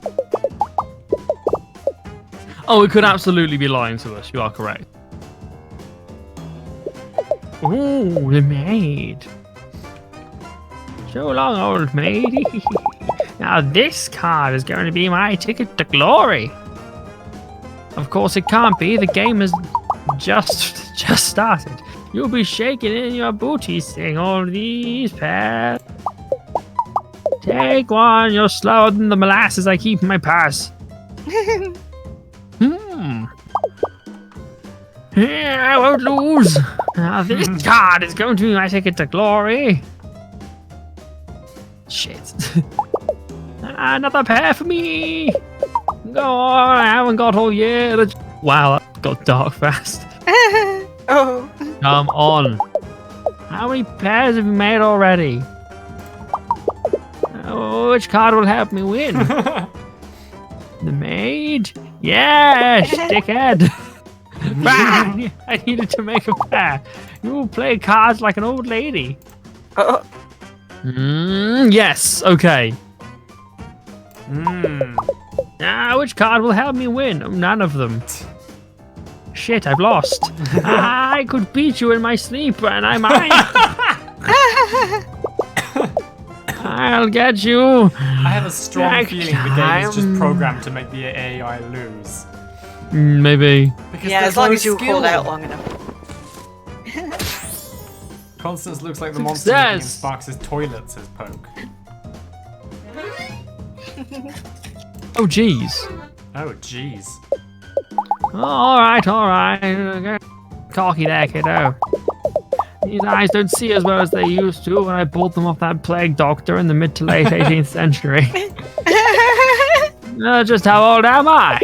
Oh, it could absolutely be lying to us. You are correct. Ooh, the maid. So long, old maid. Now this card is going to be my ticket to glory. Of course it can't be. The game has just started. You'll be shaking in your booties seeing all these pairs. Take one. You're slower than the molasses I keep in my purse. Yeah, I won't lose. Now this card is going to be my ticket to glory. Shit. Another pair for me. Go on, I haven't got all year. Wow, that got dark fast. Oh. Come on. How many pairs have you made already? Oh, which card will help me win? The maid? Yeah, dickhead. I needed to make a pair. You will play cards like an old lady. Oh. Yes, okay. Hmm. Which card will help me win? None of them. Shit, I've lost. I could beat you in my sleep, and I might. I'll get you. I have a strong Next feeling the game is just time. programmed to make the AI lose. Maybe. Because Yeah, there's as long no as you skill. hold out long enough. Constance looks like the monster living in Success. Sparks' toilet, says Poke. Oh, jeez. Oh, jeez. All right. Cocky there, kiddo. These eyes don't see as well as they used to when I bought them off that plague doctor in the mid to late 18th century. Just how old am I?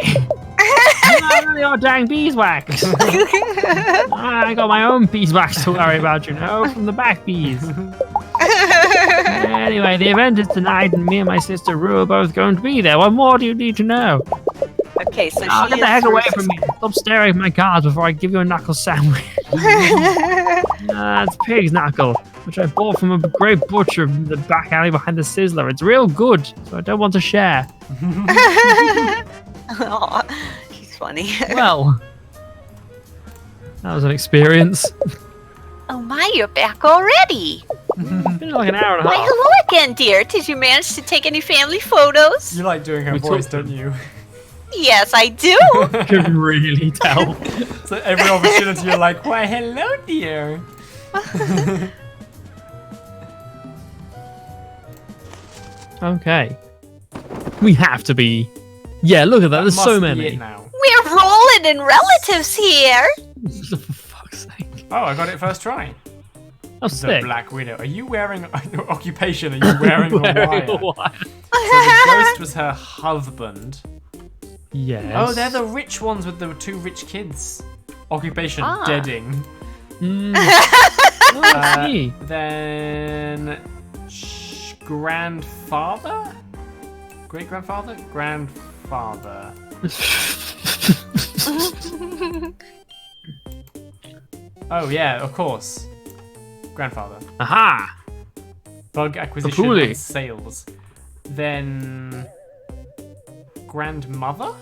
None of your dang beeswax. I got my own beeswax to worry about, you know, from the back bees. Anyway, the event is tonight, and me and my sister Rue are both going to be there. What more do you need to know? Okay, so Get the heck away from me. Stop staring at my cards before I give you a knuckle sandwich. That's pig's knuckle, which I bought from a great butcher in the back alley behind the Sizzler. It's real good, so I don't want to share. Aw, he's funny. Well, that was an experience. Oh my, you're back already. It's been like an hour and a Why, half. hello again, dear. Did you manage to take any family photos? You like doing her We voice, talked- don't you? Yes, I do. I can really tell. So every opportunity you're like, why, hello, dear. Okay. We have to be. Yeah, look at that. There's so Must be many. it now. We're rolling in relatives here. For fuck's sake. Oh, I got it first try. Oh, The sick. Black Widow. Are you wearing occupation? Are you wearing a Wearing wire? a wire. So the ghost was her husband. Yes. Oh, they're the rich ones with the two rich kids. Occupation, Ah. deading. Mm. Oh, I see. Then grandfather? Great grandfather? Grandfather. Oh yeah, of course. Grandfather. Aha! Bug acquisition Coolly. and sales. Then grandmother?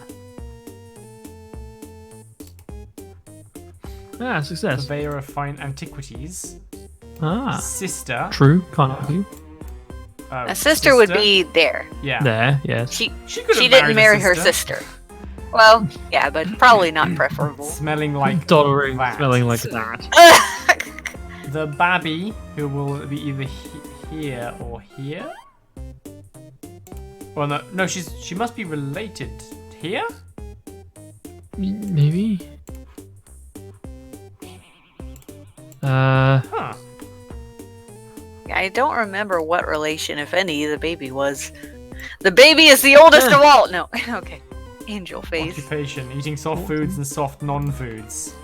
Ah, success. Purveyor of fine antiquities. Ah. Sister. True, can't argue. A sister would be there. Yeah. There, yes. She She could have didn't marry married a her sister. sister. Well, yeah, but probably not preferable. Smelling like Dollary, that. smelling like that. The babby, who will be either here or here. Well, no, she must be related here. Maybe. Huh. I don't remember what relation, if any, the baby was. The baby is the oldest of all. No, okay. Angel face. Occupation: eating soft foods and soft non-foods.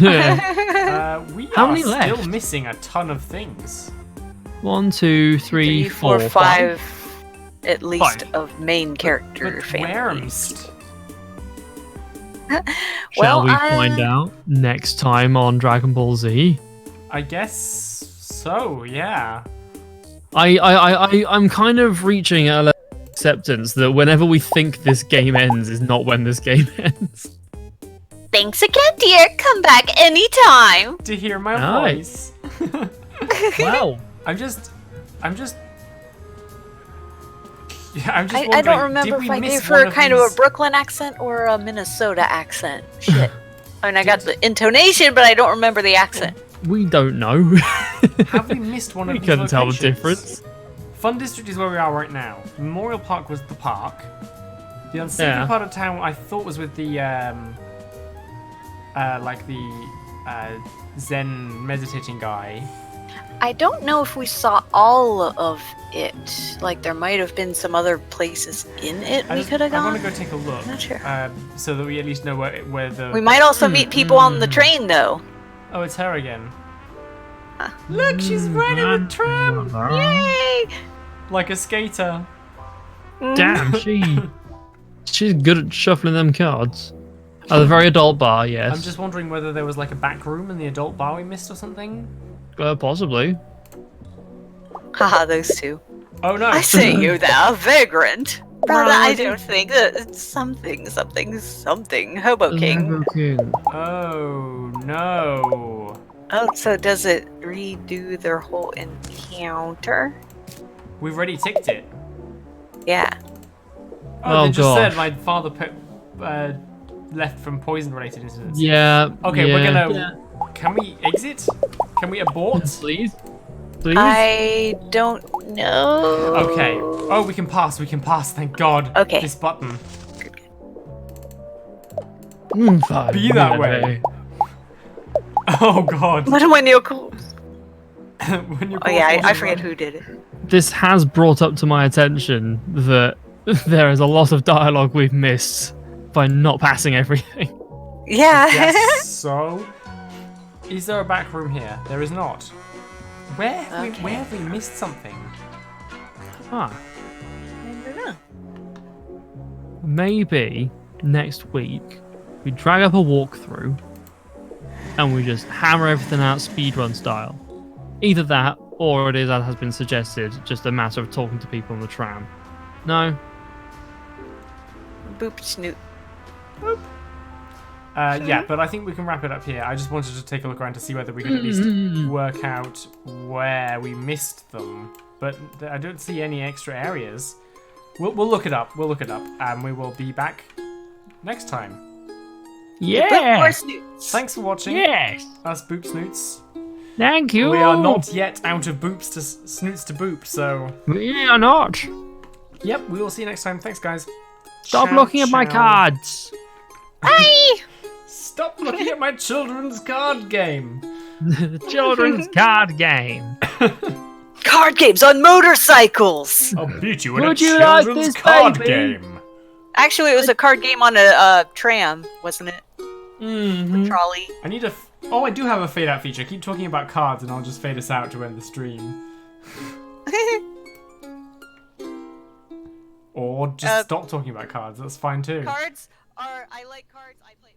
Yeah. We How are many still left? missing a ton of things. 1, 2, 3, 4, 5 at least Five. of main character But families. Shall Well, we find out next time on Dragon Ball Z? I guess so. Yeah. I'm kind of reaching a level of acceptance that whenever we think this game ends is not when this game ends. Thanks again, dear. Come back anytime. To hear my Nice. voice. Wow. I'm just. Yeah, I'm just I wondering, don't remember did if we I miss gave one her of kind of these- a Brooklyn accent or a Minnesota accent. Shit. I mean, I got the intonation, but I don't remember the accent. We don't know. Have we missed one of We these couldn't tell the locations? difference. Fun District is where we are right now. Memorial Park was the park. The unsavory Yeah. part of town I thought was with the Zen meditating guy. I don't know if we saw all of it. Like, there might have been some other places in it we could have I gone. want to go take a look. Not sure. So that we at least know where the. We might also meet people on the train, though. Oh, it's her again. Look, she's riding the tram Yay! like a skater. Damn, she's good at shuffling them cards. Oh, the very adult bar, yes. I'm just wondering whether there was like a back room in the adult bar we missed or something. Possibly. Haha, those two. Oh no! I see you there, vagrant. Rather, Well, I don't think that it's something, Hobo King. Oh no! Oh, so does it redo their whole encounter? We've already ticked it. Yeah. Oh, Oh, they just said gosh. my father left from poison-related incidents. Yeah. Okay, yeah. we're gonna. Can we exit? Can we abort? Please? Please? I don't know. Okay. Oh, we can pass. We can pass. Thank God. Okay. This button. Fine. Be that way. Oh God. When you're cool. When you Oh yeah, I pause, forget who did it. This has brought up to my attention that there is a lot of dialogue we've missed by not passing everything. Yeah. Yes. So, is there a back room here? There is not. Where have we missed something? Huh. I don't know. Maybe next week we drag up a walkthrough and we just hammer everything out speedrun style. Either that, or it is, as has been suggested, just a matter of talking to people on the tram. No? Boop snoot. Yeah, but I think we can wrap it up here. I just wanted to take a look around to see whether we can at least work out where we missed them. But I don't see any extra areas. We'll look it up. We'll look it up, and we will be back next time. Yeah! More snoots. Thanks for watching. Yes! Us Boop Snoots. Thank you! We are not yet out of boops to snoots to boop, so We are not! yep, we will see you next time. Thanks, guys. Stop Ciao, looking at my ciao. cards! Bye. Stop looking at my children's card game. The children's card game. Card games on motorcycles. I'll beat you in Would a you like children's this, card baby? game. Actually, it was a card game on a tram, wasn't it? Mm-hmm. Trolley. I need a. Oh, I do have a fade out feature. Keep talking about cards, and I'll just fade us out to end the stream. Or just stop talking about cards. That's fine too. Cards are. I like cards. I play.